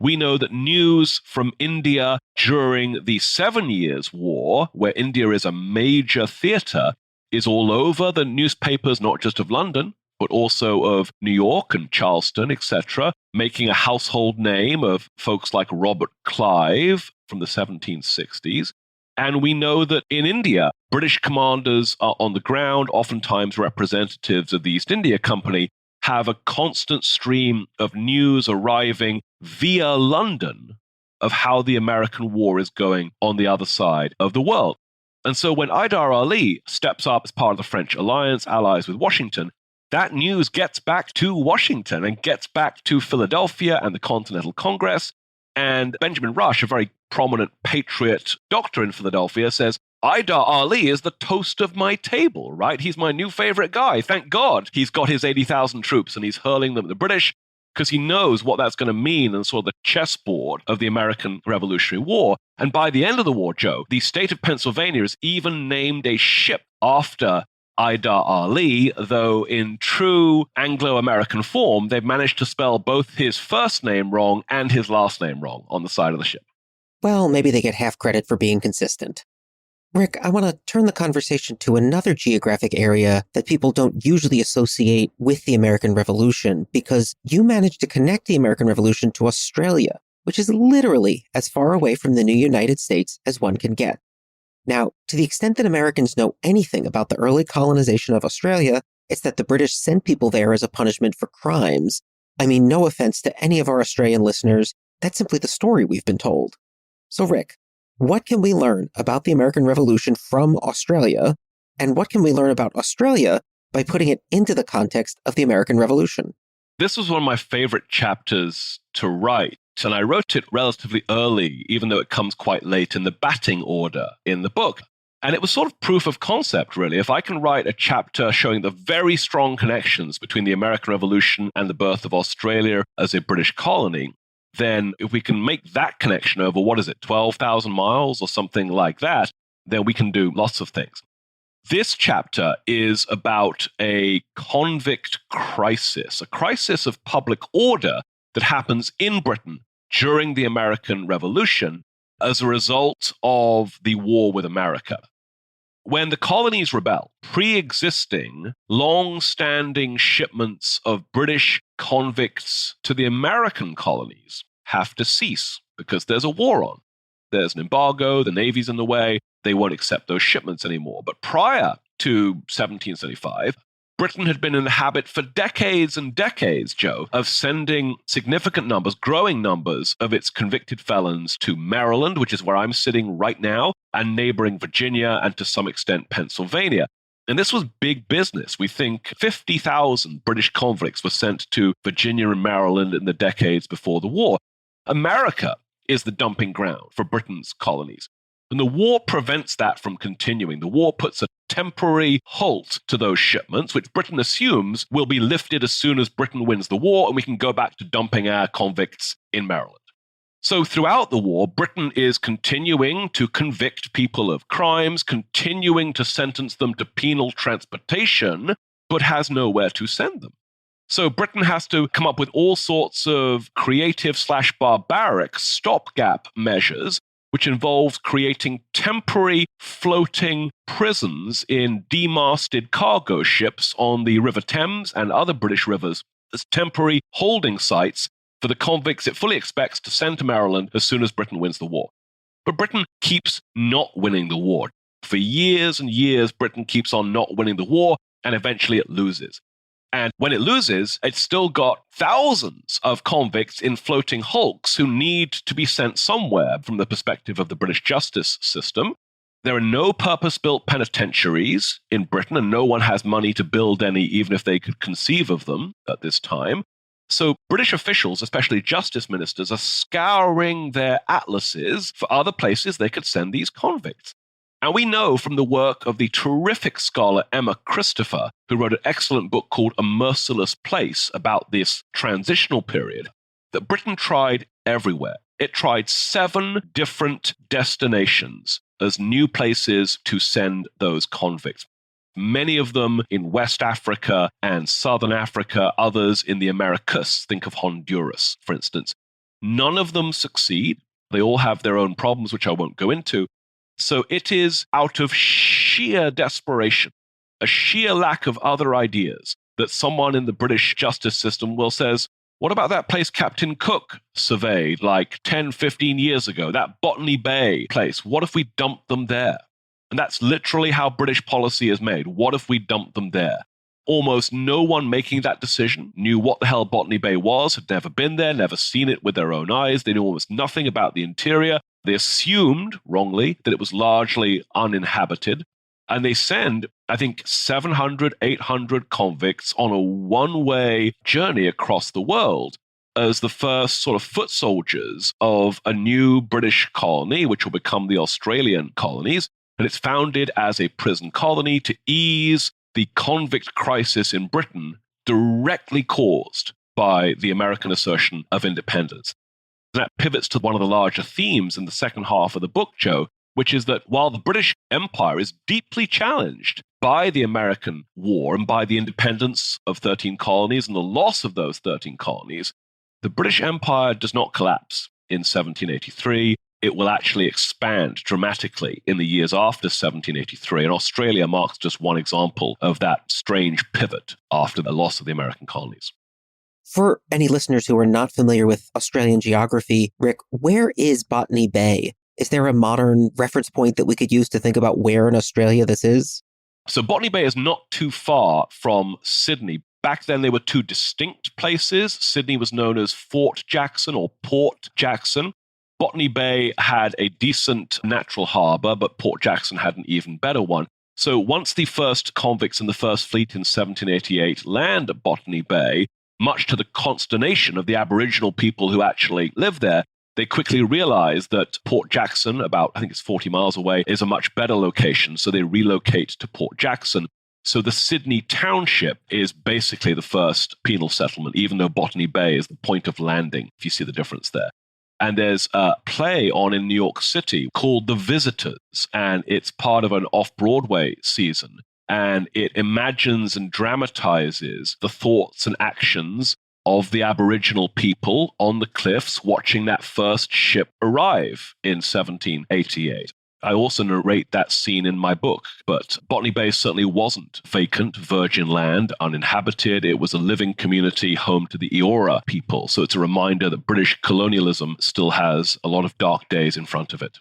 C: We know that news from India during the 7 Years' War, where India is a major theater, is all over the newspapers, not just of London, but also of New York and Charleston, etc., making a household name of folks like Robert Clive from the 1760s. And we know that in India, British commanders are on the ground, oftentimes representatives of the East India Company, have a constant stream of news arriving via London of how the American war is going on the other side of the world. And so when Hyder Ali steps up as part of the French alliance, allies with Washington, that news gets back to Washington and gets back to Philadelphia and the Continental Congress. And Benjamin Rush, a very prominent patriot doctor in Philadelphia, says, Hyder Ali is the toast of my table, right? He's my new favorite guy. Thank God he's got his 80,000 troops and he's hurling them at the British because he knows what that's going to mean and sort of the chessboard of the American Revolutionary War. And by the end of the war, Joe, the state of Pennsylvania has even named a ship after Hyder Ali, though in true Anglo-American form, they've managed to spell both his first name wrong and his last name wrong on the side of the ship.
D: Well, maybe they get half credit for being consistent. Rick, I want to turn the conversation to another geographic area that people don't usually associate with the American Revolution, because you managed to connect the American Revolution to Australia, which is literally as far away from the new United States as one can get. Now, to the extent that Americans know anything about the early colonization of Australia, it's that the British sent people there as a punishment for crimes. I mean, no offense to any of our Australian listeners, that's simply the story we've been told. So Rick, what can we learn about the American Revolution from Australia, and what can we learn about Australia by putting it into the context of the American Revolution?
C: This was one of my favorite chapters to write, and I wrote it relatively early, even though it comes quite late in the batting order in the book. And it was sort of proof of concept, really. If I can write a chapter showing the very strong connections between the American Revolution and the birth of Australia as a British colony, then if we can make that connection over, 12,000 miles or something like that, then we can do lots of things. This chapter is about a convict crisis, a crisis of public order that happens in Britain during the American Revolution as a result of the war with America. When the colonies rebel, pre-existing, long-standing shipments of British convicts to the American colonies have to cease because there's a war on. There's an embargo, the Navy's in the way, they won't accept those shipments anymore. But prior to 1775, Britain had been in the habit for decades and decades, Joe, of sending significant numbers, growing numbers of its convicted felons to Maryland, which is where I'm sitting right now, and neighboring Virginia and to some extent Pennsylvania. And this was big business. We think 50,000 British convicts were sent to Virginia and Maryland in the decades before the war. America is the dumping ground for Britain's colonies. And the war prevents that from continuing. The war puts a temporary halt to those shipments, which Britain assumes will be lifted as soon as Britain wins the war, and we can go back to dumping our convicts in Maryland. So throughout the war, Britain is continuing to convict people of crimes, continuing to sentence them to penal transportation, but has nowhere to send them. So Britain has to come up with all sorts of creative/barbaric stopgap measures, which involves creating temporary floating prisons in demasted cargo ships on the River Thames and other British rivers as temporary holding sites for the convicts it fully expects to send to Maryland as soon as Britain wins the war. But Britain keeps not winning the war. For years and years, Britain keeps on not winning the war, and eventually it loses. And when it loses, it's still got thousands of convicts in floating hulks who need to be sent somewhere from the perspective of the British justice system. There are no purpose-built penitentiaries in Britain, and no one has money to build any, even if they could conceive of them at this time. So British officials, especially justice ministers, are scouring their atlases for other places they could send these convicts. And we know from the work of the terrific scholar Emma Christopher, who wrote an excellent book called A Merciless Place about this transitional period, that Britain tried everywhere. It tried 7 different destinations as new places to send those convicts. Many of them in West Africa and Southern Africa, others in the Americas. Think of Honduras, for instance. None of them succeed. They all have their own problems, which I won't go into. So it is out of sheer desperation, a sheer lack of other ideas, that someone in the British justice system will says, what about that place Captain Cook surveyed like 10, 15 years ago, that Botany Bay place? What if we dumped them there? And that's literally how British policy is made. What if we dumped them there? Almost no one making that decision knew what the hell Botany Bay was, had never been there, never seen it with their own eyes. They knew almost nothing about the interior. They assumed, wrongly, that it was largely uninhabited. And they send, I think, 700, 800 convicts on a one-way journey across the world as the first sort of foot soldiers of a new British colony, which will become the Australian colonies. and it's founded as a prison colony to ease the convict crisis in Britain directly caused by the American assertion of independence. That pivots to one of the larger themes in the second half of the book, Joe, which is that while the British Empire is deeply challenged by the American war and by the independence of 13 colonies and the loss of those 13 colonies, the British Empire does not collapse in 1783. It will actually expand dramatically in the years after 1783, and Australia marks just one example of that strange pivot after the loss of the American colonies.
D: For any listeners who are not familiar with Australian geography, Rick, where is Botany Bay? Is there a modern reference point that we could use to think about where in Australia this is?
C: So Botany Bay is not too far from Sydney. Back then, they were two distinct places. Sydney was known as Fort Jackson or Port Jackson. Botany Bay had a decent natural harbour, but Port Jackson had an even better one. So once the first convicts in the First Fleet in 1788 land at Botany Bay, much to the consternation of the Aboriginal people who actually lived there, they quickly realized that Port Jackson, about, I think it's 40 miles away, is a much better location, so they relocate to Port Jackson. So the Sydney township is basically the first penal settlement, even though Botany Bay is the point of landing, if you see the difference there. And there's a play on in New York City called The Visitors, and it's part of an off-Broadway season. And it imagines and dramatizes the thoughts and actions of the Aboriginal people on the cliffs watching that first ship arrive in 1788. I also narrate that scene in my book, but Botany Bay certainly wasn't vacant, virgin land, uninhabited. It was a living community home to the Eora people. So it's a reminder that British colonialism still has a lot of dark days in front of it.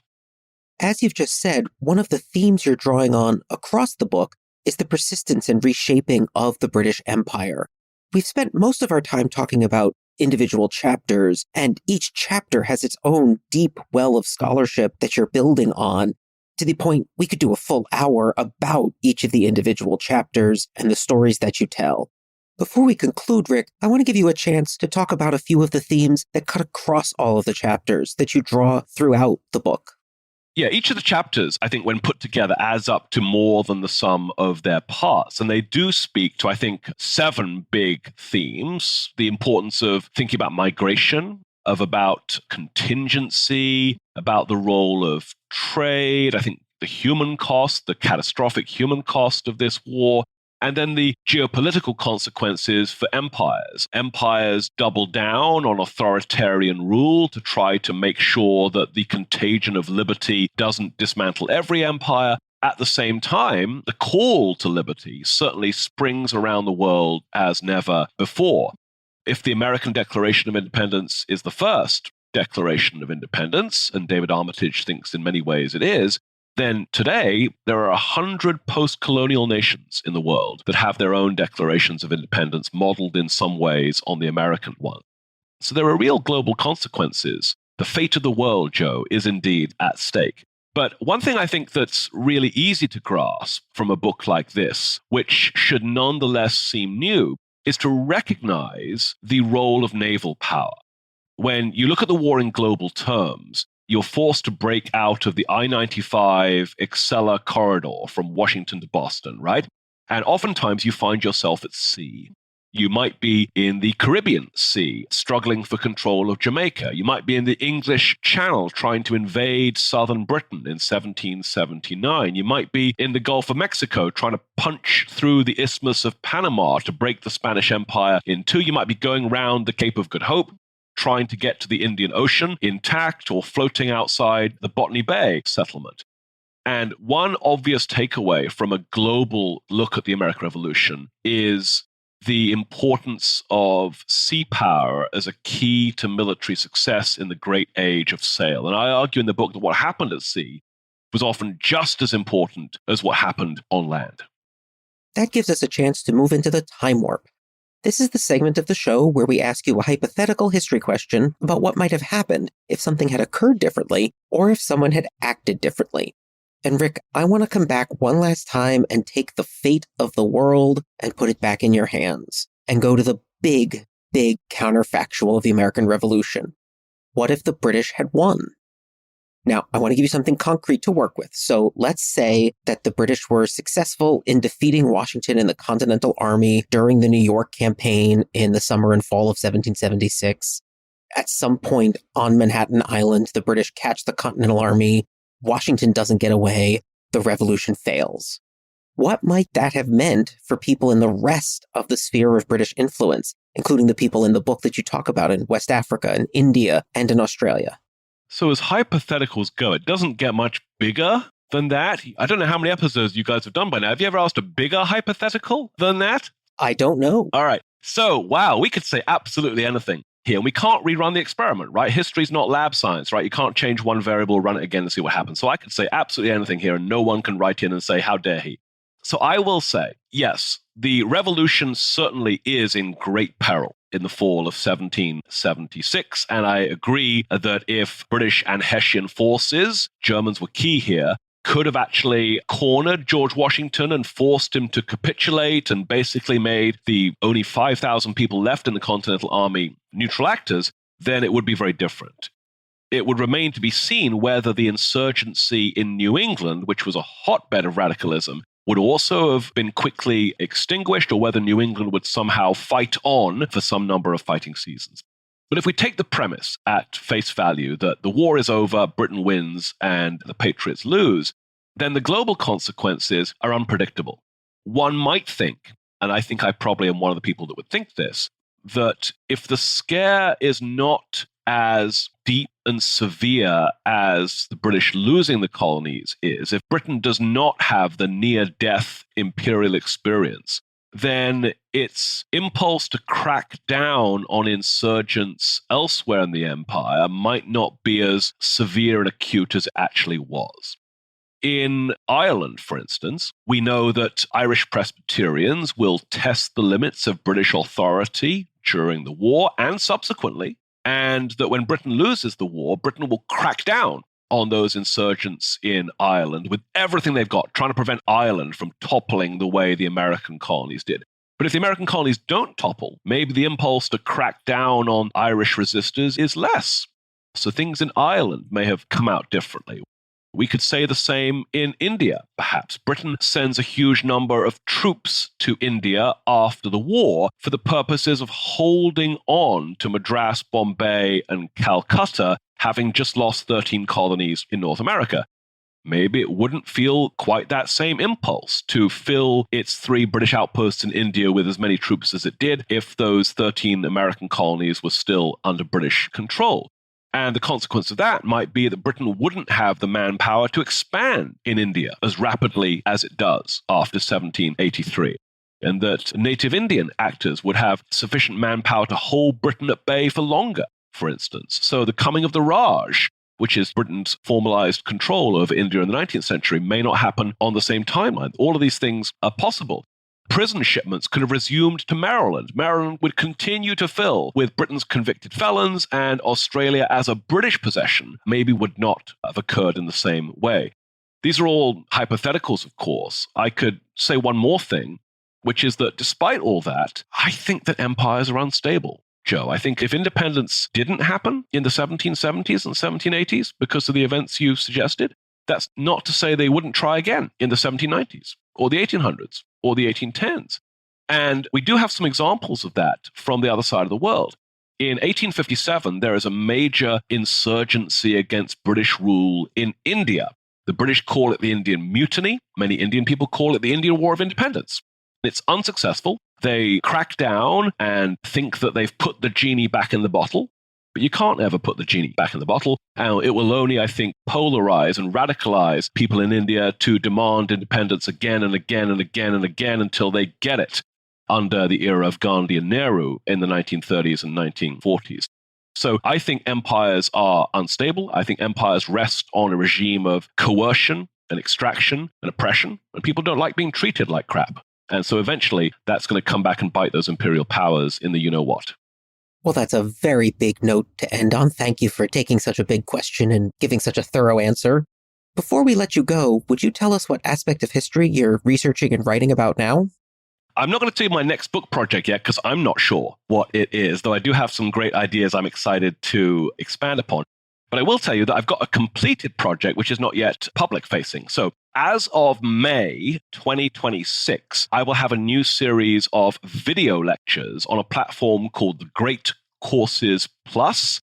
D: As you've just said, one of the themes you're drawing on across the book is the persistence and reshaping of the British Empire. We've spent most of our time talking about individual chapters, and each chapter has its own deep well of scholarship that you're building on, to the point we could do a full hour about each of the individual chapters and the stories that you tell. Before we conclude, Rick, I want to give you a chance to talk about a few of the themes that cut across all of the chapters that you draw throughout the book.
C: Yeah, each of the chapters, I think, when put together, adds up to more than the sum of their parts. And they do speak to, I think, 7 big themes. The importance of thinking about migration, about contingency, about the role of trade, I think the human cost, the catastrophic human cost of this war, and then the geopolitical consequences for empires. Empires double down on authoritarian rule to try to make sure that the contagion of liberty doesn't dismantle every empire. At the same time, the call to liberty certainly springs around the world as never before. If the American Declaration of Independence is the first Declaration of Independence, and David Armitage thinks in many ways it is, then today there are 100 post-colonial nations in the world that have their own declarations of independence modeled in some ways on the American one. So there are real global consequences. The fate of the world, Joe, is indeed at stake. But one thing I think that's really easy to grasp from a book like this, which should nonetheless seem new, is to recognize the role of naval power. When you look at the war in global terms, you're forced to break out of the I-95 Excella corridor from Washington to Boston, right? And oftentimes you find yourself at sea. You might be in the Caribbean Sea, struggling for control of Jamaica. You might be in the English Channel, trying to invade southern Britain in 1779. You might be in the Gulf of Mexico, trying to punch through the Isthmus of Panama to break the Spanish Empire in two. You might be going round the Cape of Good Hope, trying to get to the Indian Ocean intact, or floating outside the Botany Bay settlement. And one obvious takeaway from a global look at the American Revolution is the importance of sea power as a key to military success in the great age of sail. And I argue in the book that what happened at sea was often just as important as what happened on land.
D: That gives us a chance to move into the time warp. This is the segment of the show where we ask you a hypothetical history question about what might have happened if something had occurred differently or if someone had acted differently. And Rick, I want to come back one last time and take the fate of the world and put it back in your hands and go to the big counterfactual of the American Revolution. What if the British had won? Now, I want to give you something concrete to work with. So let's say that the British were successful in defeating Washington and the Continental Army during the New York campaign in the summer and fall of 1776. At some point on Manhattan Island, the British catch the Continental Army. Washington doesn't get away. The revolution fails. What might that have meant for people in the rest of the sphere of British influence, including the people in the book that you talk about in West Africa and India and in Australia?
C: So as hypotheticals go, it doesn't get much bigger than that. I don't know how many episodes you guys have done by now. Have you ever asked a bigger hypothetical than that?
D: I don't know.
C: All right. So, wow, we could say absolutely anything here. And we can't rerun the experiment, right? History's not lab science, right? You can't change one variable, run it again and see what happens. So I could say absolutely anything here and no one can write in and say, how dare he? So I will say, yes, the revolution certainly is in great peril in the fall of 1776. And I agree that if British and Hessian forces, Germans were key here, could have actually cornered George Washington and forced him to capitulate and basically made the only 5,000 people left in the Continental Army neutral actors, then it would be very different. It would remain to be seen whether the insurgency in New England, which was a hotbed of radicalism, would also have been quickly extinguished, or whether New England would somehow fight on for some number of fighting seasons. But if we take the premise at face value that the war is over, Britain wins, and the Patriots lose, then the global consequences are unpredictable. One might think, and I think I probably am one of the people that would think this, that if the scare is not as deep and severe as the British losing the colonies is, if Britain does not have the near-death imperial experience, then its impulse to crack down on insurgents elsewhere in the empire might not be as severe and acute as it actually was. In Ireland, for instance, we know that Irish Presbyterians will test the limits of British authority during the war and subsequently, and that when Britain loses the war, Britain will crack down on those insurgents in Ireland with everything they've got, trying to prevent Ireland from toppling the way the American colonies did. But if the American colonies don't topple, maybe the impulse to crack down on Irish resistors is less. So things in Ireland may have come out differently. We could say the same in India, perhaps. Britain sends a huge number of troops to India after the war for the purposes of holding on to Madras, Bombay, and Calcutta, having just lost 13 colonies in North America. Maybe it wouldn't feel quite that same impulse to fill its 3 British outposts in India with as many troops as it did if those 13 American colonies were still under British control. And the consequence of that might be that Britain wouldn't have the manpower to expand in India as rapidly as it does after 1783. And that native Indian actors would have sufficient manpower to hold Britain at bay for longer, for instance. So the coming of the Raj, which is Britain's formalized control over India in the 19th century, may not happen on the same timeline. All of these things are possible. Prison shipments could have resumed to Maryland. Maryland would continue to fill with Britain's convicted felons, and Australia as a British possession maybe would not have occurred in the same way. These are all hypotheticals, of course. I could say one more thing, which is that despite all that, I think that empires are unstable. Joe, I think if independence didn't happen in the 1770s and 1780s because of the events you suggested, that's not to say they wouldn't try again in the 1790s or the 1800s or the 1810s. And we do have some examples of that from the other side of the world. In 1857, there is a major insurgency against British rule in India. The British call it the Indian Mutiny. Many Indian people call it the Indian War of Independence. It's unsuccessful. They crack down and think that they've put the genie back in the bottle. But you can't ever put the genie back in the bottle. And it will only, I think, polarize and radicalize people in India to demand independence again and again and again and again until they get it under the era of Gandhi and Nehru in the 1930s and 1940s. So I think empires are unstable. I think empires rest on a regime of coercion and extraction and oppression. And people don't like being treated like crap. And so eventually that's going to come back and bite those imperial powers in the you-know-what.
D: Well, that's a very big note to end on. Thank you for taking such a big question and giving such a thorough answer. Before we let you go, would you tell us what aspect of history you're researching and writing about now?
C: I'm not going to tell you my next book project yet because I'm not sure what it is, though I do have some great ideas I'm excited to expand upon. But I will tell you that I've got a completed project which is not yet public facing. So as of May 2026, I will have a new series of video lectures on a platform called the Great Courses Plus.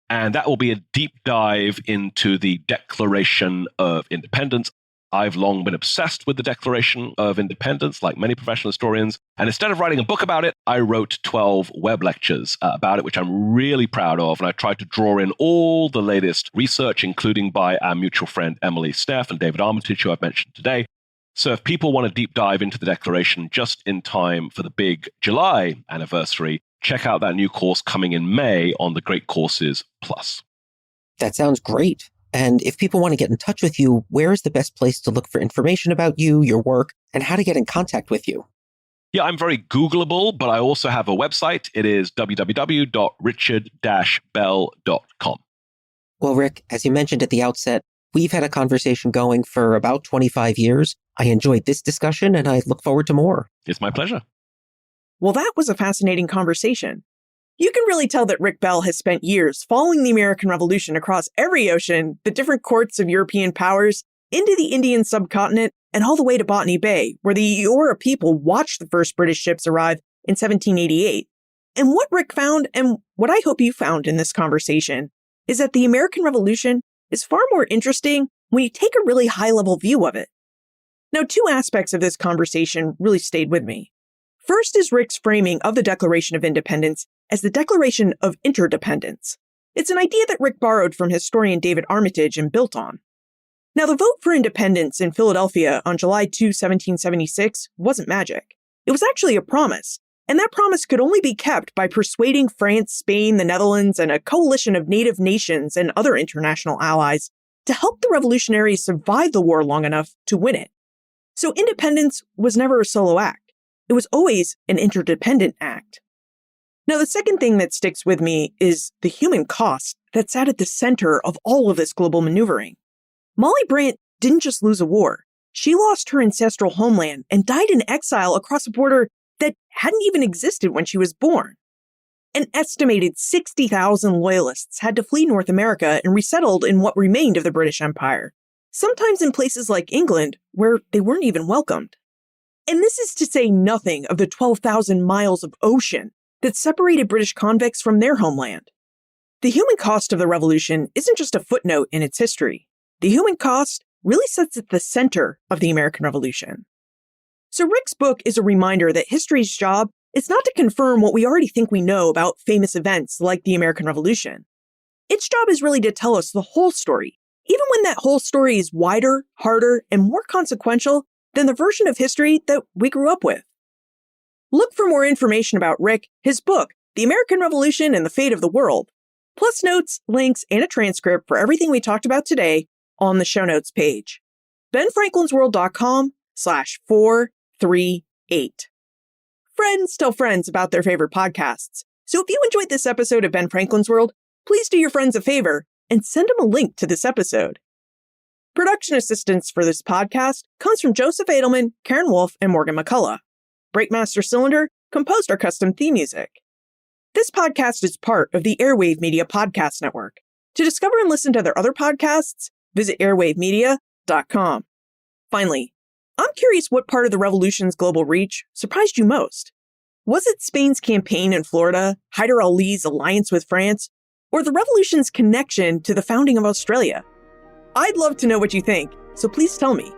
C: And that will be a deep dive into the Declaration of Independence. I've long been obsessed with the Declaration of Independence, like many professional historians. And instead of writing a book about it, I wrote 12 web lectures about it, which I'm really proud of. And I tried to draw in all the latest research, including by our mutual friend Emily Steff and David Armitage, who I've mentioned today. So if people want to deep dive into the Declaration just in time for the big July anniversary, check out that new course coming in May on the Great Courses Plus.
D: That sounds great. And if people want to get in touch with you, where is the best place to look for information about you, your work, and how to get in contact with you?
C: Yeah, I'm very Googleable, but I also have a website. It is www.richard-bell.com.
D: Well, Rick, as you mentioned at the outset, we've had a conversation going for about 25 years. I enjoyed this discussion, and I look forward to more.
C: It's my pleasure.
B: Well, that was a fascinating conversation. You can really tell that Rick Bell has spent years following the American Revolution across every ocean, the different courts of European powers, into the Indian subcontinent, and all the way to Botany Bay, where the Eora people watched the first British ships arrive in 1788. And what Rick found, and what I hope you found in this conversation, is that the American Revolution is far more interesting when you take a really high-level view of it. Now, two aspects of this conversation really stayed with me. First is Rick's framing of the Declaration of Independence as the Declaration of Interdependence. It's an idea that Rick borrowed from historian David Armitage and built on. Now, the vote for independence in Philadelphia on July 2, 1776 wasn't magic. It was actually a promise, and that promise could only be kept by persuading France, Spain, the Netherlands, and a coalition of native nations and other international allies to help the revolutionaries survive the war long enough to win it. So independence was never a solo act. It was always an interdependent act. Now, the second thing that sticks with me is the human cost that sat at the center of all of this global maneuvering. Molly Brandt didn't just lose a war. She lost her ancestral homeland and died in exile across a border that hadn't even existed when she was born. An estimated 60,000 loyalists had to flee North America and resettled in what remained of the British Empire, sometimes in places like England, where they weren't even welcomed. And this is to say nothing of the 12,000 miles of ocean that separated British convicts from their homeland. The human cost of the revolution isn't just a footnote in its history. The human cost really sits at the center of the American Revolution. So Rick's book is a reminder that history's job is not to confirm what we already think we know about famous events like the American Revolution. Its job is really to tell us the whole story, even when that whole story is wider, harder, and more consequential than the version of history that we grew up with. Look for more information about Rick, his book, The American Revolution and the Fate of the World, plus notes, links, and a transcript for everything we talked about today on the show notes page. benfranklinsworld.com/438. Friends tell friends about their favorite podcasts. So if you enjoyed this episode of Ben Franklin's World, please do your friends a favor and send them a link to this episode. Production assistance for this podcast comes from Joseph Edelman, Karen Wolf, and Morgan McCullough. Breakmaster Cylinder composed our custom theme music. This podcast is part of the Airwave Media Podcast Network. To discover and listen to their other podcasts, visit airwavemedia.com. Finally, I'm curious what part of the revolution's global reach surprised you most. Was it Spain's campaign in Florida, Hyder Ali's alliance with France, or the revolution's connection to the founding of Australia? I'd love to know what you think, so please tell me.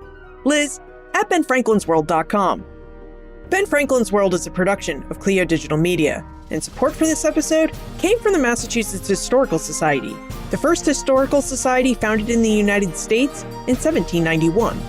B: Liz at benfranklinsworld.com. Ben Franklin's World is a production of Clio Digital Media, and support for this episode came from the Massachusetts Historical Society, the first historical society founded in the United States in 1791.